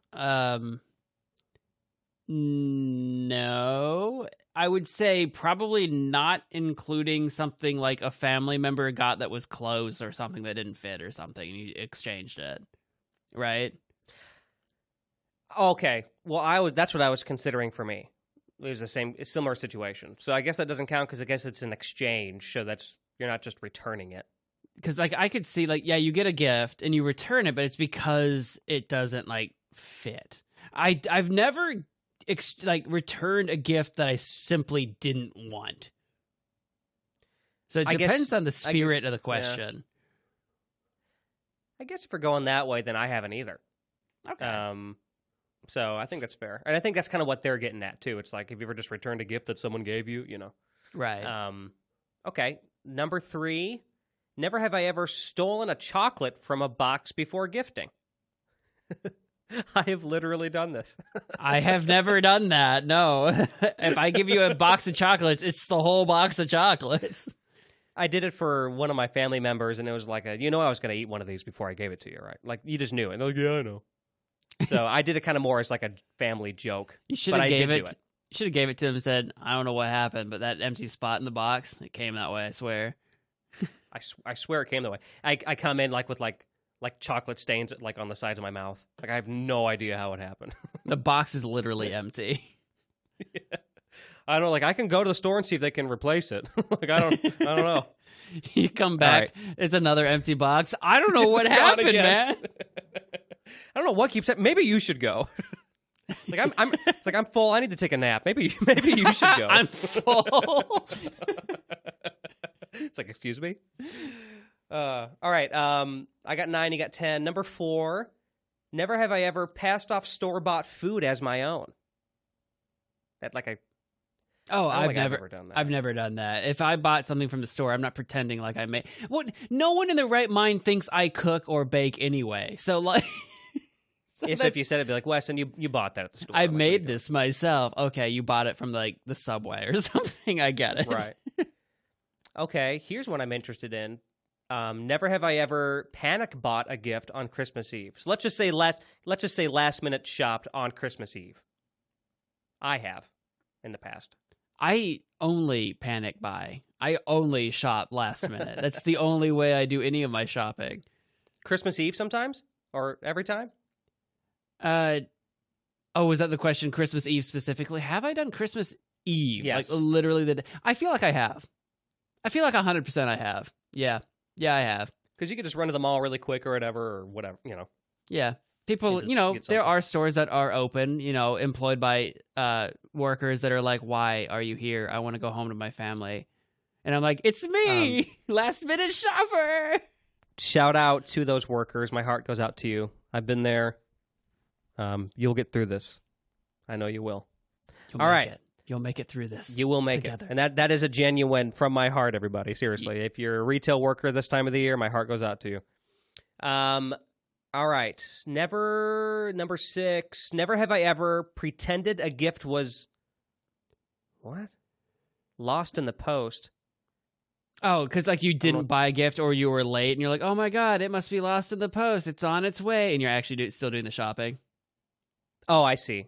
No. I would say probably not, including something like a family member got that was close or something that didn't fit or something, and you exchanged it. Right? Okay, well, that's what I was considering for me. It was a similar situation. So I guess that doesn't count because I guess it's an exchange. So you're not just returning it. Because like I could see, like, yeah, you get a gift and you return it, but it's because it doesn't like fit. I've never returned a gift that I simply didn't want. So it I guess- depends on the I guess- spirit of the yeah. question. I guess if we're going that way, then I haven't either. Okay. So I think that's fair, and I think that's kind of what they're getting at too. It's like, have you ever just returned a gift that someone gave you? You know. Right. Okay. Number 3. Never have I ever stolen a chocolate from a box before gifting. I have literally done this. I have never done that. No. If I give you a box of chocolates, it's the whole box of chocolates. I did it for one of my family members, and it was like I was going to eat one of these before I gave it to you, right? Like, you just knew it. And they're like, yeah, I know. So I did it kind of more as like a family joke. You should But have I gave did it. do it. Should have gave it to them and said, "I don't know what happened, but that empty spot in the box, it came that way. I swear." I swear it came that way. I come in like with like chocolate stains like on the sides of my mouth. Like, I have no idea how it happened. The box is literally empty. I don't know. Like, I can go to the store and see if they can replace it. Like, I don't know. You come back, it's another empty box. I don't know what Gone happened, again. man. I don't know what keeps happening. Maybe you should go. Like, it's like I'm full. I need to take a nap. Maybe you should go. I'm full. It's like, excuse me. All right. I got 9. You got 10. Number 4. Never have I ever passed off store-bought food as my own. That like I. Oh, I don't I've think never ever done that. I've never done that. If I bought something from the store, I'm not pretending like I made. What? No one in their right mind thinks I cook or bake anyway. So like, so Yes, if you said it'd be like, Weston, you bought that at the store. I Like, made you this myself. Okay, you bought it from like the Subway or something. I get it. did. Right. Okay. Here's what I'm interested in. Never have I ever panic bought a gift on Christmas Eve. So let's just say last minute shopped on Christmas Eve. I have in the past. I only panic buy. I only shop last minute. That's the only way I do any of my shopping. Christmas Eve sometimes or every time? Oh, was that the question? Christmas Eve specifically? Have I done Christmas Eve? Yes. Like literally I feel like I have. I feel like 100% I have. Yeah. Yeah, I have. Because you could just run to the mall really quick or whatever, Yeah. People, just you know, get there something. are stores that are open, you know, employed by workers that are like, why are you here? I want to go home to my family. And I'm like, it's me, last minute shopper. Shout out to those workers. My heart goes out to you. I've been there. You'll get through this. I know you will. All right. It. You'll make it through this. You will make together. it. And that is a genuine from my heart, everybody. Seriously. If you're a retail worker this time of the year, my heart goes out to you. All right. Number 6. Never have I ever pretended a gift was... What? Lost in the post. Oh, because like you didn't buy a gift or you were late and you're like, oh my God, it must be lost in the post. It's on its way. And you're actually still doing the shopping. Oh, I see.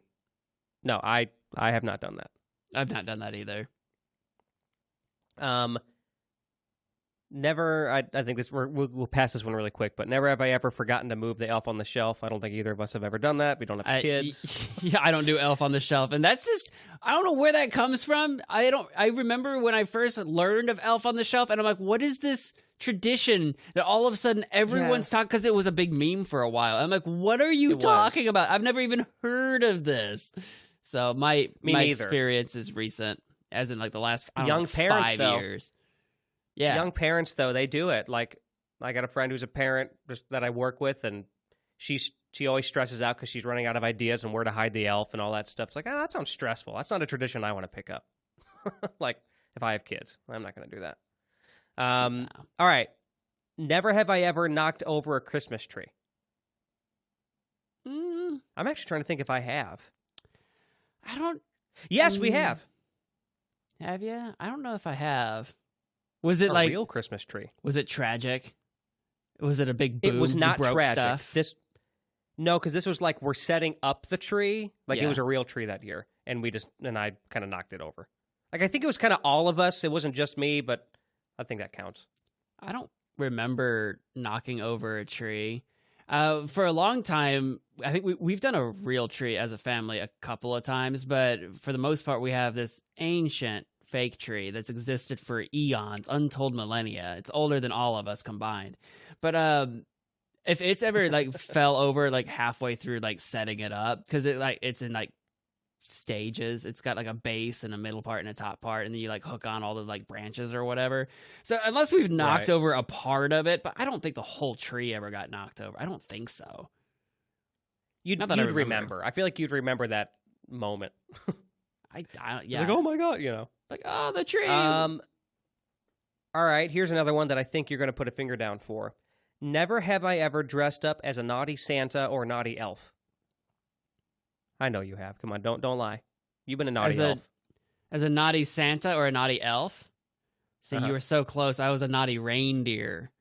No, I have not done that. I've not done that either. Never, I think this we'll pass this one really quick, but never have I ever forgotten to move the elf on the shelf. I don't think either of us have ever done that. We don't have kids. Yeah, I don't do elf on the shelf. And that's just, I don't know where that comes from. I remember when I first learned of elf on the shelf and I'm like, what is this tradition that all of a sudden everyone's talking, because it was a big meme for a while. I'm like, what are you talking about? I've never even heard of this. So my experience is recent, as in like the last parents, 5 years. Yeah, young parents though, they do it. Like I got a friend who's a parent that I work with, and she always stresses out because she's running out of ideas and where to hide the elf and all that stuff. It's like, that sounds stressful. That's not a tradition I want to pick up. Like if I have kids, I'm not going to do that. No. All right, never have I ever knocked over a Christmas tree. I'm actually trying to think if I have. I don't. Yes, we have. Have you? I don't know if I have. Was it a like real Christmas tree? Was it tragic? Was it a big boom? It was not tragic. Stuff? No, because this was like we're setting up the tree. Like it was a real tree that year, and I kind of knocked it over. Like I think it was kind of all of us. It wasn't just me, but I think that counts. I don't remember knocking over a tree. For a long time, I think we've done a real tree as a family a couple of times, but for the most part, we have this ancient fake tree that's existed for eons, untold millennia. It's older than all of us combined. But if it's ever like fell over like halfway through like setting it up, because it's in like stages. It's got like a base and a middle part and a top part, and then you like hook on all the like branches or whatever. So unless we've knocked over a part of it, but I don't think the whole tree ever got knocked over. I don't think so. You'd remember. I feel like you'd remember that moment. Yeah. It's like, oh my God, Like, oh, the tree. All right, here's another one that I think you're going to put a finger down for. Never have I ever dressed up as a naughty Santa or naughty elf. I know you have. Come on, don't lie. You've been a naughty elf. As a naughty Santa or a naughty elf? See, you were so close. I was a naughty reindeer.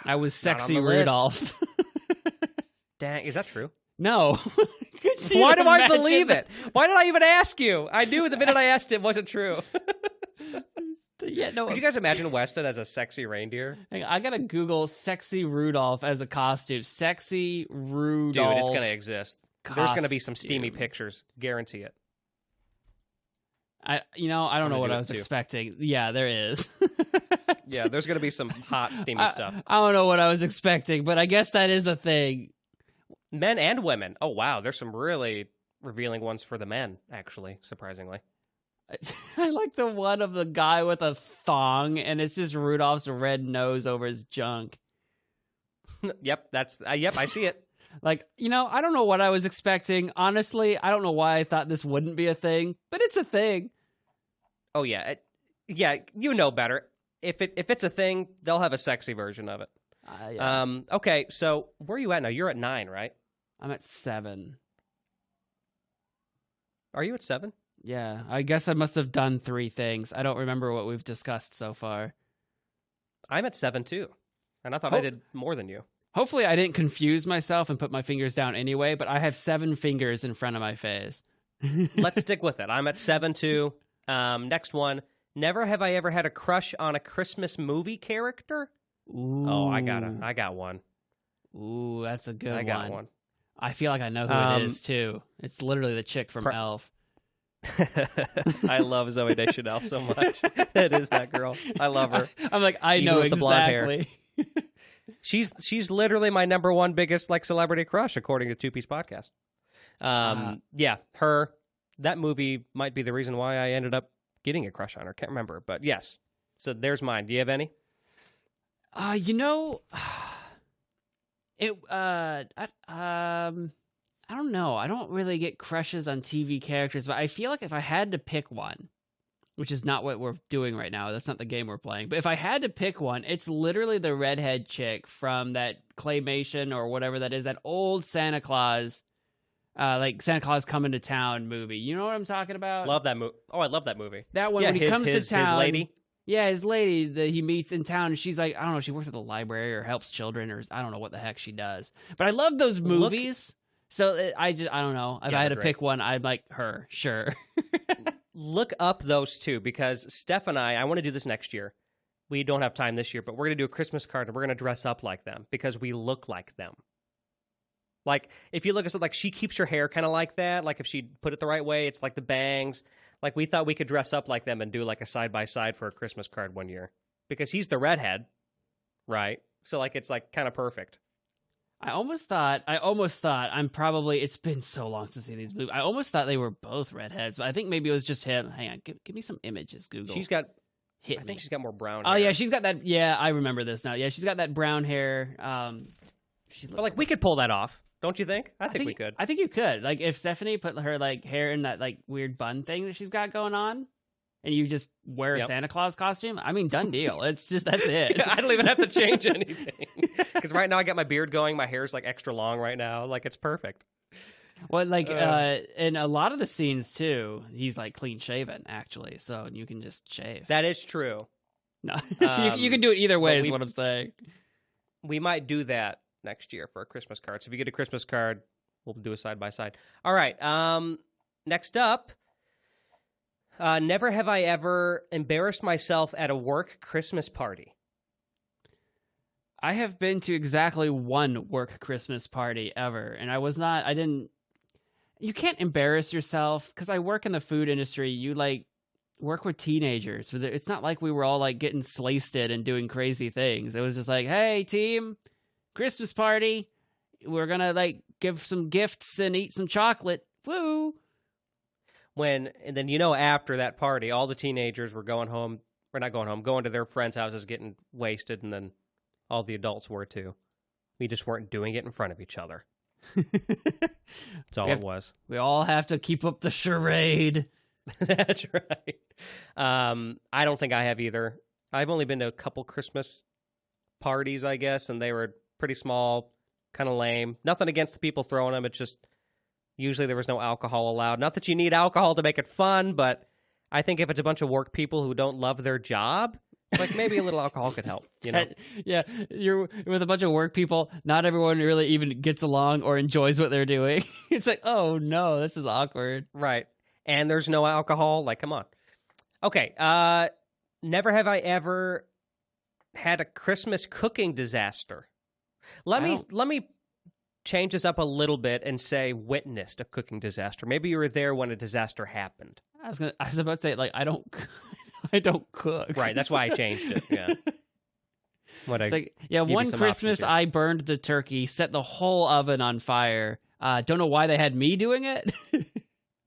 I was sexy Rudolph. Dang, is that true? No. Why do I believe it? Why did I even ask you? I knew the minute I asked it wasn't true. Yeah, no. Could you guys imagine Weston as a sexy reindeer? I gotta Google sexy Rudolph as a costume. Sexy Rudolph. Dude, it's gonna exist. There's gonna be some steamy pictures. Guarantee it. I don't know what I was expecting. Yeah, there is. Yeah, there's gonna be some hot, steamy stuff. I don't know what I was expecting, but I guess that is a thing. Men and women. Oh, wow. There's some really revealing ones for the men, actually, surprisingly. I like the one of the guy with a thong, and it's just Rudolph's red nose over his junk. Yep, I see it. Like, I don't know what I was expecting. Honestly, I don't know why I thought this wouldn't be a thing, but it's a thing. Oh, yeah. You know better. If it's a thing, they'll have a sexy version of it. Yeah. Okay, so where are you at now? You're at 9, right? I'm at 7. Are you at 7? Yeah, I guess I must have done 3 things. I don't remember what we've discussed so far. I'm at 7 too, and I thought I did more than you. Hopefully I didn't confuse myself and put my fingers down anyway, but I have 7 fingers in front of my face. Let's stick with it. I'm at 7 too. Next one. Never have I ever had a crush on a Christmas movie character. Ooh. Oh, I got one. Ooh, that's a good one. I got one. I feel like I know who it is, too. It's literally the chick from Elf. I love Zoe Deschanel so much. It is that girl. I love her. I'm like, I know exactly. She's literally my number one biggest celebrity crush, according to Two Piece Podcast. Yeah, her. That movie might be the reason why I ended up getting a crush on her. Can't remember, but yes. So there's mine. Do you have any? I don't know. I don't really get crushes on TV characters, but I feel like if I had to pick one, which is not what we're doing right now. That's not the game we're playing. But if I had to pick one, it's literally the redhead chick from that claymation or whatever that is, that old Santa Claus, like Santa Claus Coming to Town movie. You know what I'm talking about? Love that movie. Oh, I love that movie. That one, when he comes to town. His lady? Yeah, his lady that he meets in town. And she's like, I don't know, she works at the library or helps children or I don't know what the heck she does. But I love those movies. So I don't know. If I had to pick one, I'd like her. Sure. Look up those two, because Steph and I want to do this next year. We don't have time this year, but we're going to do a Christmas card and we're going to dress up like them because we look like them. Like, if you look at it, like, she keeps her hair kind of like that. Like, if she put it the right way, it's like the bangs. Like, we thought we could dress up like them and do like a side-by-side for a Christmas card one year. Because he's the redhead, right? So, like, it's like kind of perfect. I almost thought it's been so long since I've seen these movies. I almost thought they were both redheads, but I think maybe it was just him. Hang on, give me some images, Google. She's got more brown hair. Oh, yeah, she's got that. Yeah, I remember this now. Yeah, she's got that brown hair. But, like, we could pull that off, don't you think? I think we could. I think you could. Like, if Stephanie put her, like, hair in that, like, weird bun thing that she's got going on, and you just wear a Santa Claus costume, I mean, done deal. It's just, that's it. I don't even have to change anything. Because right now I got my beard going. My hair's, like, extra long right now. Like, it's perfect. Well, like, in a lot of the scenes, too, he's, like, clean-shaven, actually. So you can just shave. That is true. No, you can do it either way, is what I'm saying. We might do that next year for a Christmas card. So if you get a Christmas card, we'll do a side-by-side. All right. Next up. Never have I ever embarrassed myself at a work Christmas party. I have been to exactly one work Christmas party ever, and you can't embarrass yourself, because I work in the food industry. You, like, work with teenagers. So it's not like we were all, like, getting slasted and doing crazy things. It was just like, hey, team, Christmas party. We're going to, like, give some gifts and eat some chocolate. Woo! And then, after that party, all the teenagers were going to their friends' houses, getting wasted, and then all the adults were too. We just weren't doing it in front of each other. That's all it was. We all have to keep up the charade. That's right. I don't think I have either. I've only been to a couple Christmas parties, I guess, and they were pretty small, kind of lame. Nothing against the people throwing them. It's just usually there was no alcohol allowed. Not that you need alcohol to make it fun, but I think if it's a bunch of work people who don't love their job, like, maybe a little alcohol could help, Yeah, you're with a bunch of work people. Not everyone really even gets along or enjoys what they're doing. It's like, oh no, this is awkward. Right. And there's no alcohol. Like, come on. Okay. Never have I ever had a Christmas cooking disaster. Let me change this up a little bit and say witnessed a cooking disaster. Maybe you were there when a disaster happened. I was about to say, like, I don't cook. Right, that's why I changed it. Yeah. One Christmas I burned the turkey, set the whole oven on fire. Don't know why they had me doing it.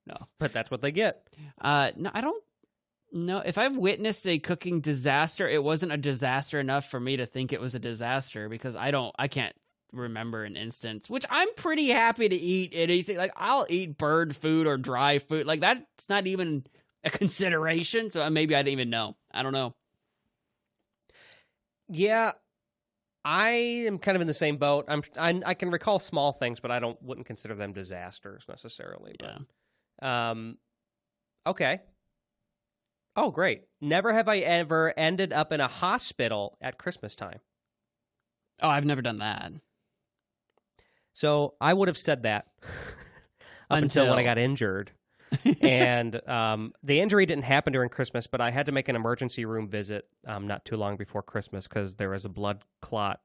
No, but that's what they get. No, I don't know. If I've witnessed a cooking disaster, it wasn't a disaster enough for me to think it was a disaster, because I can't remember an instance, which I'm pretty happy to eat anything. Like, I'll eat bird food or dry food. Like, that's not even a consideration. So maybe I didn't even know. I don't know. Yeah, I am kind of in the same boat. I can recall small things, but I wouldn't consider them disasters necessarily. But, yeah. Okay. Oh, great. Never have I ever ended up in a hospital at Christmas time. Oh, I've never done that. So I would have said that up until when I got injured. And the injury didn't happen during Christmas, but I had to make an emergency room visit not too long before Christmas because there was a blood clot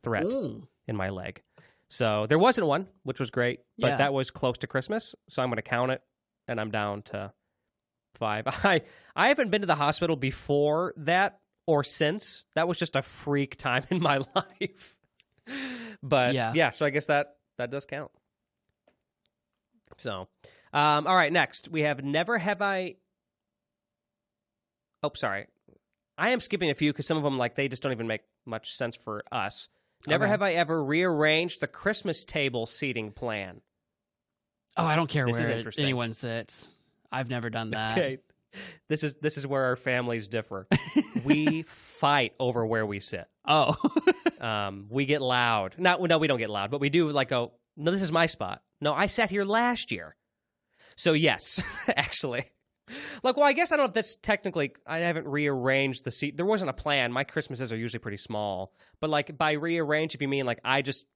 threat in my leg. So there wasn't one, which was great, but that was close to Christmas, so I'm going to count it, and I'm down to 5. I haven't been to the hospital before that or since. That was just a freak time in my life. But yeah, so I guess that does count. So, all right, next we have never have I. Oh, sorry, I am skipping a few because some of them they just don't even make much sense for us. Never have I ever rearranged the Christmas table seating plan. Oh, I don't care This is where interesting. anyone sits. I've never done that. Okay. This is where our families differ. We fight over where we sit. Oh. We get loud. No, we don't get loud, but we do like go, no, this is my spot. No, I sat here last year. So yes, actually. Like, well, I guess I don't know if that's technically, I haven't rearranged the seat. There wasn't a plan. My Christmases are usually pretty small. But like by rearrange, if you mean like I just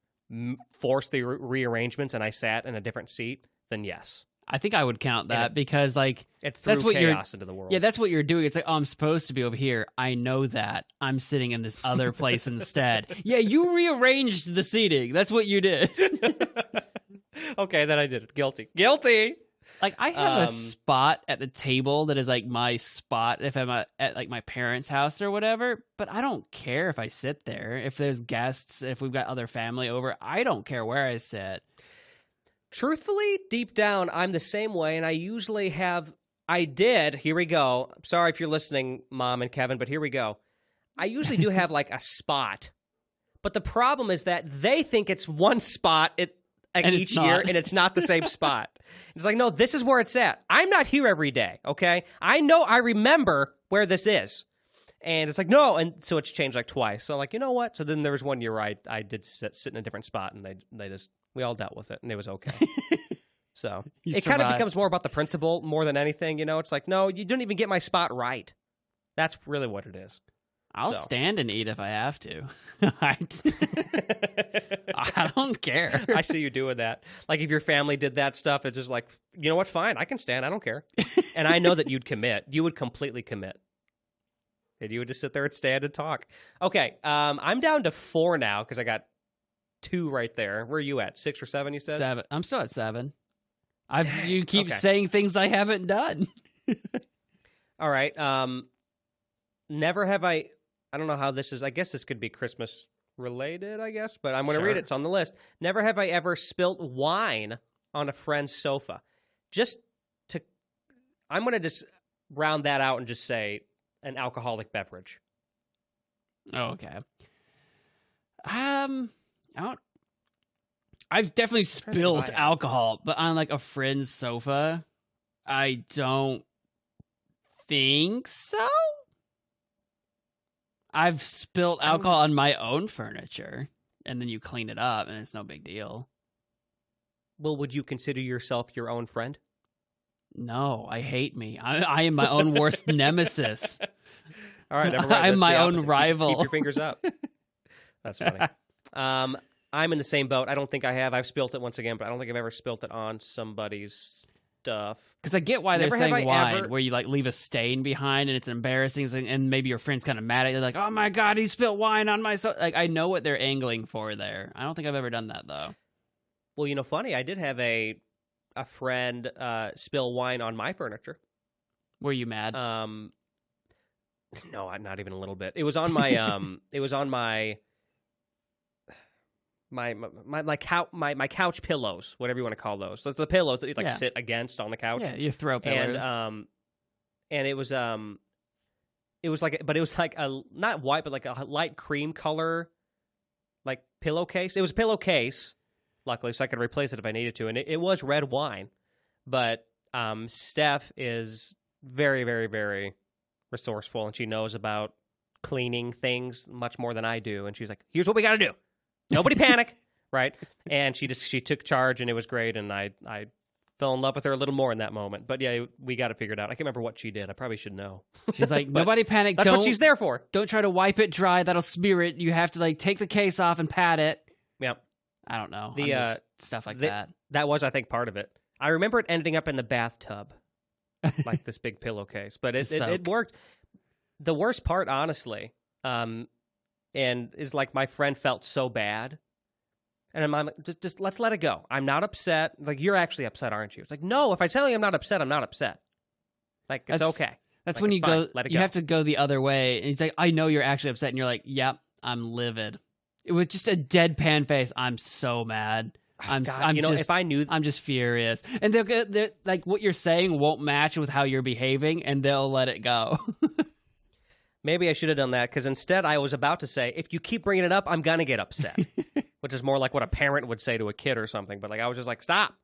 forced the rearrangements and I sat in a different seat, then yes. I think I would count that because, like, It threw that's what chaos into the world. Yeah, that's what you're doing. It's like, oh, I'm supposed to be over here. I know that. I'm sitting in this other place instead. Yeah, you rearranged the seating. That's what you did. Okay, then I did it. Guilty. Like, I have a spot at the table that is like my spot if I'm at like my parents' house or whatever. But I don't care if I sit there. If there's guests, if we've got other family over, I don't care where I sit. Truthfully, deep down, I'm the same way, and I usually have. Here we go. Sorry if you're listening, Mom and Kevin, but here we go. I usually do have like a spot, but the problem is that they think it's one spot each year, and it's not the same spot. It's like, no, this is where it's at. I'm not here every day, okay? I remember where this is. And it's like, no, and so it's changed like twice. So like, you know what? So then there was one year where I did sit in a different spot, and we all dealt with it, and it was okay. So it kind of becomes more about the principle more than anything, you know? It's like, no, you didn't even get my spot right. That's really what it is. I'll stand and eat if I have to. I don't care. I see you doing that. Like if your family did that stuff, it's just like, you know what? Fine, I can stand. I don't care. And I know that you'd commit. You would completely commit. And you would just sit there and stand and talk. Okay, I'm down to 4 now because I got 2 right there. Where are you at? 6 or 7, you said? 7. I'm still at 7. You keep saying things I haven't done. All right. Never have I don't know how this is. I guess this could be Christmas related, I guess, but I'm going to read it. It's on the list. Never have I ever spilt wine on a friend's sofa. I'm going to just round that out and just say an alcoholic beverage. Oh, okay. I've definitely spilled alcohol, but on like a friend's sofa, I don't think so. I've spilled alcohol on my own furniture, and then you clean it up, and it's no big deal. Well, would you consider yourself your own friend? No, I hate me. I am my own worst nemesis. All right, never mind. I'm my own rival. Keep your fingers up. That's funny. I'm in the same boat. I don't think I have. I've spilt it once again, but I don't think I've ever spilt it on somebody's stuff. Because I get why they're saying wine, where you like leave a stain behind and it's embarrassing, and maybe your friend's kind of mad at you, like, "Oh my god, he spilled wine on my Like, I know what they're angling for there. I don't think I've ever done that though. Well, you know, funny. I did have a friend spill wine on my furniture. Were you mad? No, not even a little bit. It was on my it was on my couch pillows, whatever you want to call those. So it's the pillows that you like sit against on the couch. Yeah, you throw pillows. And it was like, but it was like a not white, but like a light cream color, like pillowcase. It was a pillowcase, luckily, so I could replace it if I needed to. And it was red wine, but Steph is very, very, very resourceful, and she knows about cleaning things much more than I do. And she's like, "Here's what we got to do. Nobody panic," right? And she took charge, and it was great. And I fell in love with her a little more in that moment. But yeah, we got it figured out. I can't remember what she did. I probably should know. She's like, "Nobody panic. That's what she's there for. Don't try to wipe it dry. That'll smear it. You have to like take the case off and pat it." Yep. I don't know. Stuff like that. That was, I think, part of it. I remember it ending up in the bathtub, like this big pillowcase. But it worked. The worst part, honestly, and is like my friend felt so bad. And I'm like, just let's let it go. I'm not upset. Like, you're actually upset, aren't you? It's like, no, if I tell you I'm not upset, I'm not upset. Like, it's okay. That's like, when you go. Let it go. You have to go the other way. And he's like, I know you're actually upset. And you're like, yep, I'm livid. It was just a deadpan face. I'm so mad. If I knew, I'm just furious. And they're like, what you're saying won't match with how you're behaving, and they'll let it go. Maybe I should have done that, because instead I was about to say, if you keep bringing it up, I'm going to get upset, which is more like what a parent would say to a kid or something. But like, I was just like, stop.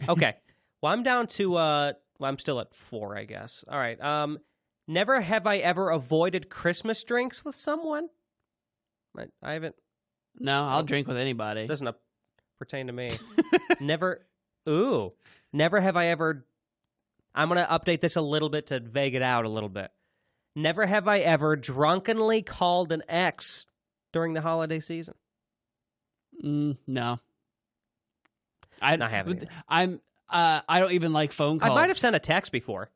Okay. Well, I'm down to, I'm still at 4, I guess. All right. Never have I ever avoided Christmas drinks with someone. I haven't. No, I'll drink with anybody. Doesn't pertain to me. Never. Ooh. Never have I ever. I'm going to update this a little bit to vague it out a little bit. Never have I ever drunkenly called an ex during the holiday season. No. I haven't. I don't even like phone calls. I might have sent a text before. I'm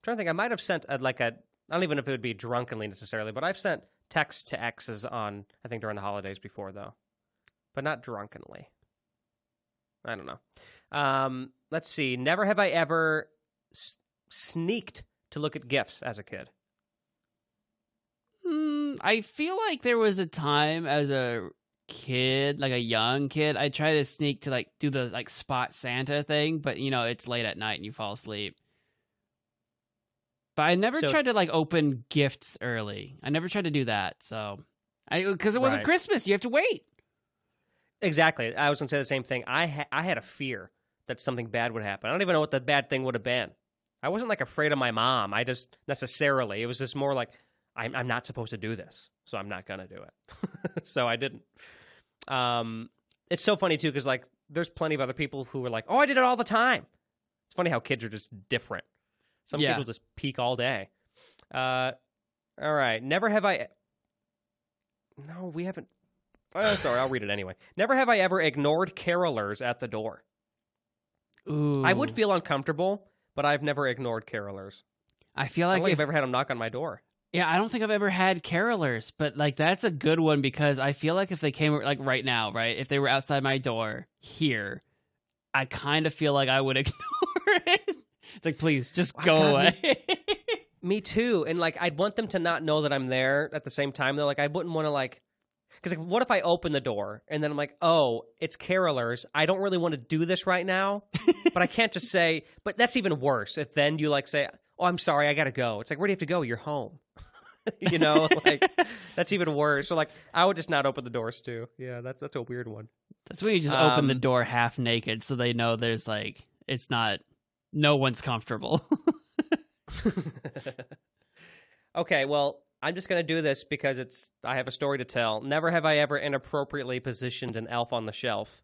trying to think. I might have sent I don't even know if it would be drunkenly necessarily, but I've sent texts to exes I think during the holidays before, though. But not drunkenly. I don't know. Let's see. Never have I ever sneaked to look at gifts as a kid. I feel like there was a time as a kid, like a young kid, I tried to sneak to do the spot Santa thing, but it's late at night and you fall asleep. But I never tried to open gifts early. I never tried to do that. So because it wasn't Christmas, you have to wait. Exactly. I was going to say the same thing. I had a fear that something bad would happen. I don't even know what the bad thing would have been. I wasn't afraid of my mom. I just necessarily, it was just more like, I'm not supposed to do this, so I'm not going to do it. So I didn't. It's so funny too, because there's plenty of other people who were like, oh, I did it all the time. It's funny how kids are just different. Some people just peak all day. All right. Never have I. No, we haven't. Oh, sorry, I'll read it anyway. Never have I ever ignored carolers at the door. Ooh. I would feel uncomfortable, but I've never ignored carolers. I feel I like don't think I've ever had them knock on my door. Yeah, I don't think I've ever had carolers, but that's a good one because I feel like if they came right now, right? If they were outside my door here, I kind of feel like I would ignore it. It's please, just go away. Me too. And I'd want them to not know that I'm there at the same time though. I wouldn't want to because what if I open the door and then I'm oh, it's carolers. I don't really want to do this right now, but I can't just say, but that's even worse. If then you say, oh, I'm sorry, I got to go. It's where do you have to go? You're home. That's even worse. So I would just not open the doors too. Yeah, that's a weird one. That's when you just open the door half naked so they know there's it's not, no one's comfortable. Okay, well, I'm just going to do this because I have a story to tell. Never have I ever inappropriately positioned an elf on the shelf.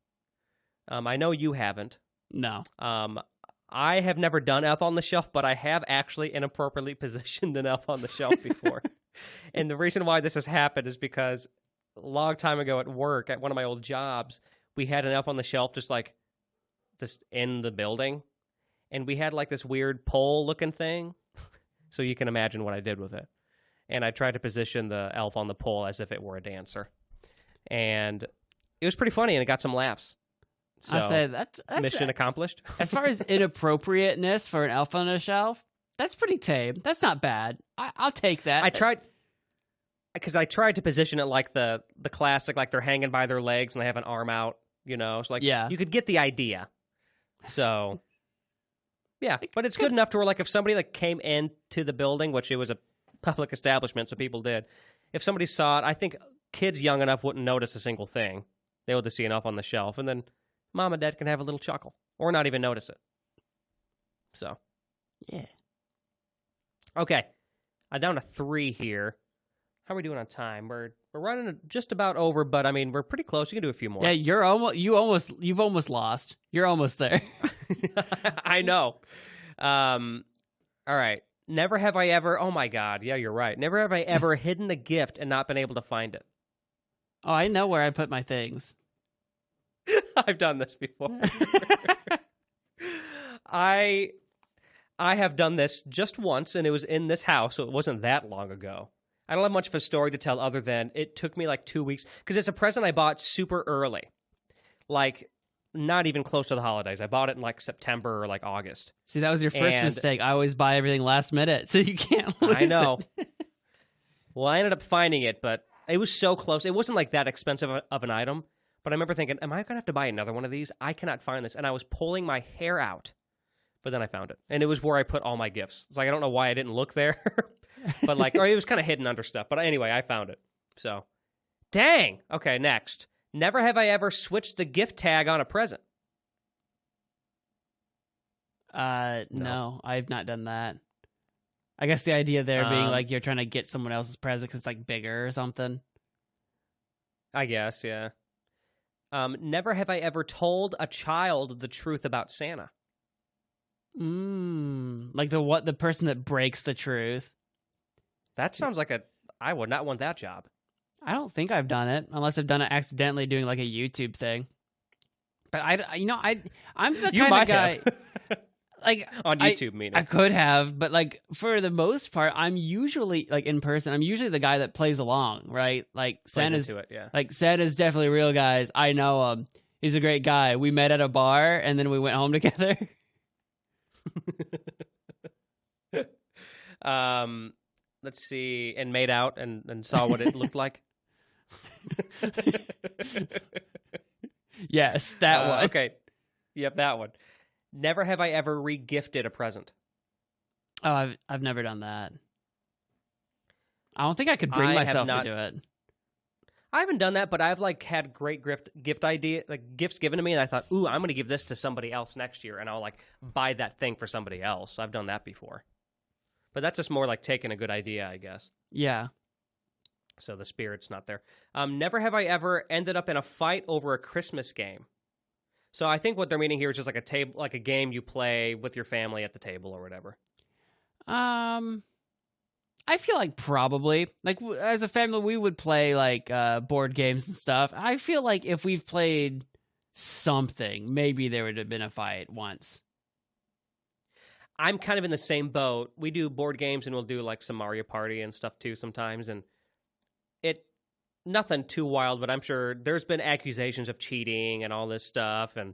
I know you haven't. No. I have never done elf on the shelf, but I have actually inappropriately positioned an elf on the shelf before. And the reason why this has happened is because a long time ago at work, at one of my old jobs, we had an elf on the shelf just in the building. And we had this weird pole-looking thing. So you can imagine what I did with it. And I tried to position the elf on the pole as if it were a dancer. And it was pretty funny, and it got some laughs. So, I say that's mission accomplished. As far as inappropriateness for an elf on a shelf, that's pretty tame. That's not bad. I'll take that. I tried to position it like the classic, they're hanging by their legs and they have an arm out, So you could get the idea. So yeah, but it's good enough to where if somebody came into the building, which it was a public establishment, so people did. If somebody saw it, I think kids young enough wouldn't notice a single thing. They would just see an elf on the shelf, and then mom and dad can have a little chuckle or not even notice it. So, yeah. Okay, I'm down to 3 here. How are we doing on time? We're running just about over, but we're pretty close. You can do a few more. Yeah, you've almost lost. You're almost there. I know. All right. Never have I ever. Oh my God. Yeah, you're right. Never have I ever hidden a gift and not been able to find it. Oh, I know where I put my things. I've done this before. I have done this just once, and it was in this house, so it wasn't that long ago. I don't have much of a story to tell other than it took me 2 weeks, because it's a present I bought super early. Not even close to the holidays. I bought it in September or August. See, that was your first mistake. I always buy everything last minute, so you can't lose it. I know. Well, I ended up finding it, but it was so close. It wasn't that expensive of an item, but I remember thinking, am I going to have to buy another one of these? I cannot find this. And I was pulling my hair out, but then I found it. And it was where I put all my gifts. It's I don't know why I didn't look there, but or it was kind of hidden under stuff. But anyway, I found it. So, dang. Okay, next. Never have I ever switched the gift tag on a present. No, I've not done that. I guess the idea there being like you're trying to get someone else's present because it's like bigger or something. I guess, yeah. Never have I ever told a child the truth about Santa. Like the person that breaks the truth. That sounds like I would not want that job. I don't think I've done it, unless I've done it accidentally doing like a YouTube thing. But I'm the kind of guy like on YouTube. Meaning I could have, but like for the most part, I'm usually like in person. I'm usually the guy that plays along, right? Like Santa's, like Santa's definitely real, guys. I know him. He's a great guy. We met at a bar and then we went home together. Let's see, and made out and saw what it looked like. Yes, that one. Okay. Yep, that one. Never have I ever re-gifted a present. Oh, I've never done that. I don't think I could bring myself to do it. I haven't done that, but I've like had great gift idea, like gifts given to me, and I thought, ooh, I'm going to give this to somebody else next year, and I'll like buy that thing for somebody else. I've done that before, but that's just more like taking a good idea, I guess. Yeah. So the spirit's not there. Never have I ever ended up in a fight over a Christmas game. So I think what they're meaning here is just like a table, like a game you play with your family at the table or whatever. I feel like probably like as a family we would play like board games and stuff. I feel like if we've played something, maybe there would have been a fight once. I'm kind of in the same boat. We do board games and we'll do like some Mario Party and stuff too sometimes, and nothing too wild, but I'm sure there's been accusations of cheating and all this stuff, and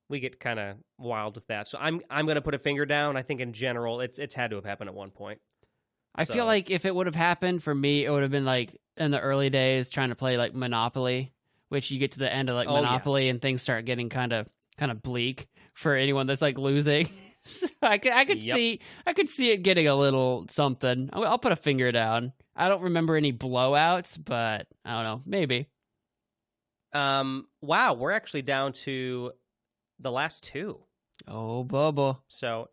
we get kind of wild with that. So I'm going to put a finger down. I think in general, it's had to have happened at one point. I feel like if it would have happened for me, it would have been like in the early days trying to play like Monopoly, which you get to the end of like Monopoly and things start getting kind of bleak for anyone that's like losing. So I could see it getting a little something. I'll put a finger down. I don't remember any blowouts, but I don't know, maybe. Wow, we're actually down to the last two. Oh, Bubba. So,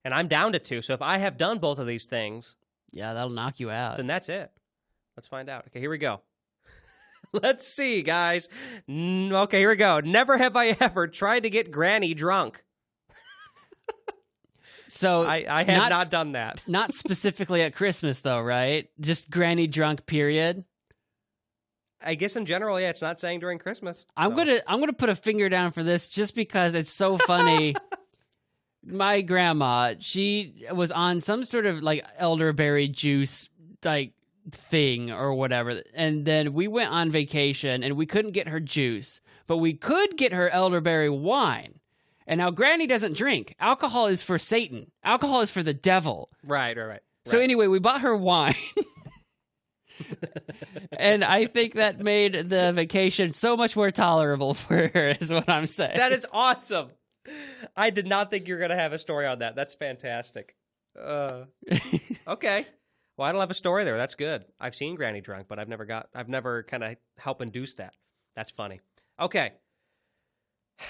and I'm down to two. So if I have done both of these things, yeah, that'll knock you out. Then that's it. Let's find out. Okay, here we go. Let's see, guys. Okay, here we go. Never have I ever tried to get Granny drunk. So I have not done that. Not specifically at Christmas, though, right? Just Granny drunk, period. I guess in general, yeah, it's not saying during Christmas. I'm gonna put a finger down for this just because it's so funny. My grandma, she was on some sort of like elderberry juice like thing or whatever, and then we went on vacation and we couldn't get her juice, but we could get her elderberry wine. And now Granny doesn't drink. Alcohol is for Satan. Alcohol is for the devil. Right. So anyway, we bought her wine. And I think that made the vacation so much more tolerable for her, is what I'm saying. That is awesome. I did not think you were going to have a story on that. That's fantastic. Okay. Well, I don't have a story there. That's good. I've seen Granny drunk, but I've never kind of helped induce that. That's funny. Okay.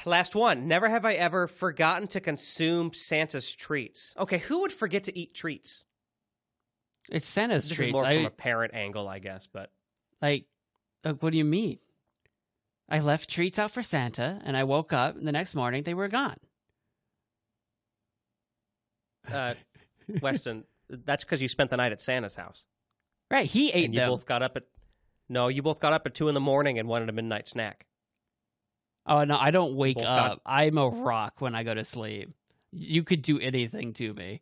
Last one. Never have I ever forgotten to consume Santa's treats. Okay, who would forget to eat treats? It's Santa's this treats. Is more from a parent angle, I guess, but... Like, what do you mean? I left treats out for Santa, and I woke up, and the next morning they were gone. Weston, that's because you spent the night at Santa's house. Right, he ate and them. You both got up at 2 a.m. and wanted a midnight snack. Oh, no, I don't wake up. I'm a rock when I go to sleep. You could do anything to me.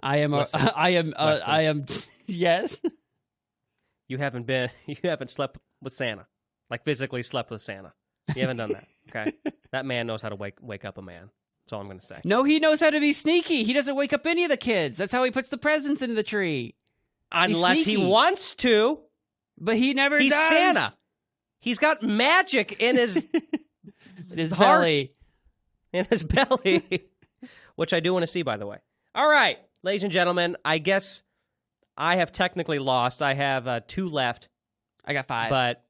Yes. You haven't slept with Santa. Like physically slept with Santa. You haven't done that. Okay. That man knows how to wake up a man. That's all I'm going to say. No, he knows how to be sneaky. He doesn't wake up any of the kids. That's how he puts the presents into the tree. Unless he wants to. But he never does. He's Santa. He's got magic in his his heart, belly. In his belly, which I do want to see, by the way. All right, ladies and gentlemen, I guess I have technically lost. I have 2 left. I got 5. But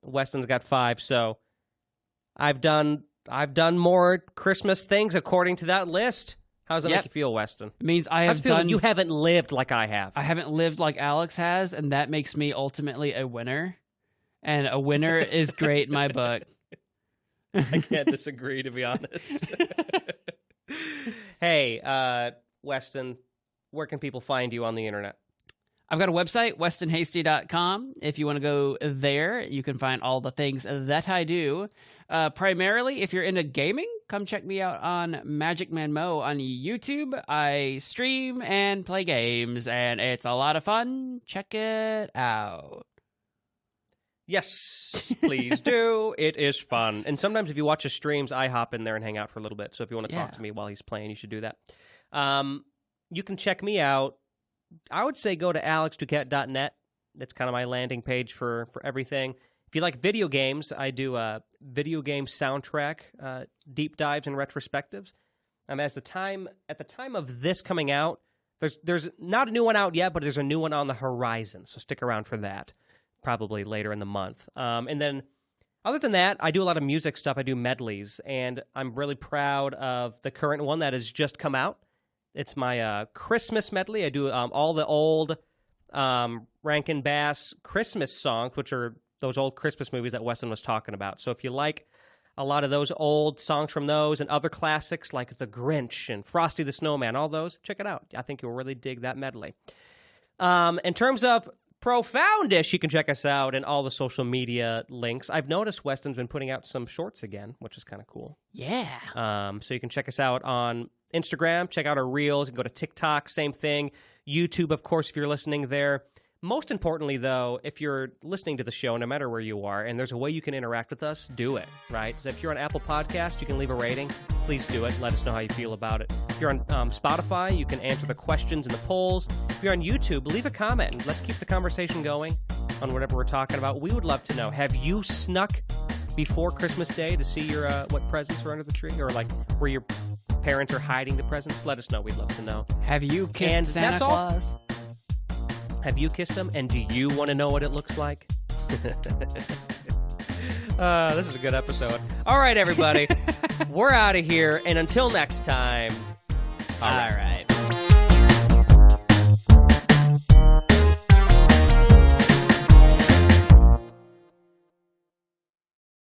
Weston's got 5, so I've done I've done more Christmas things according to that list. How does that Yep. make you feel, Weston? It means I I have just feel done. you haven't lived like I have. I haven't lived like Alex has, and that makes me ultimately a winner. And a winner is great in my book. I can't disagree, to be honest. Hey, Weston, where can people find you on the internet? I've got a website, westonhasty.com. If you want to go there, you can find all the things that I do. Primarily, if you're into gaming, come check me out on Magic Man Mo on YouTube. I stream and play games, and it's a lot of fun. Check it out. Yes, please do. It is fun. And sometimes if you watch his streams, I hop in there and hang out for a little bit. So if you want to talk to me while he's playing, you should do that. You can check me out. I would say go to alexduquette.net. That's kind of my landing page for everything. If you like video games, I do video game soundtrack deep dives and retrospectives. At the time of this coming out, there's not a new one out yet, but there's a new one on the horizon. So stick around for that. Probably later in the month. And then other than that, I do a lot of music stuff. I do medleys, and I'm really proud of the current one that has just come out. It's my Christmas medley. I do all the old Rankin Bass Christmas songs, which are those old Christmas movies that Weston was talking about. So if you like a lot of those old songs from those and other classics like The Grinch and Frosty the Snowman, all those, check it out. I think you'll really dig that medley. In terms of Profoundish, you can check us out in all the social media links. I've noticed Weston's been putting out some shorts again, which is kind of cool. Yeah. So you can check us out on Instagram, check out our reels, you can go to TikTok, same thing. YouTube, of course, if you're listening there. Most importantly, though, if you're listening to the show, no matter where you are, and there's a way you can interact with us, do it, right? So if you're on Apple Podcasts, you can leave a rating. Please do it. Let us know how you feel about it. If you're on Spotify, you can answer the questions in the polls. If you're on YouTube, leave a comment, and let's keep the conversation going on whatever we're talking about. We would love to know, have you snuck before Christmas Day to see your what presents are under the tree? Or like where your parents are hiding the presents? Let us know. We'd love to know. Have you kissed And Santa that's all. Claus? Have you kissed him? And do you want to know what it looks like? This is a good episode. All right, everybody. We're out of here. And until next time. All right.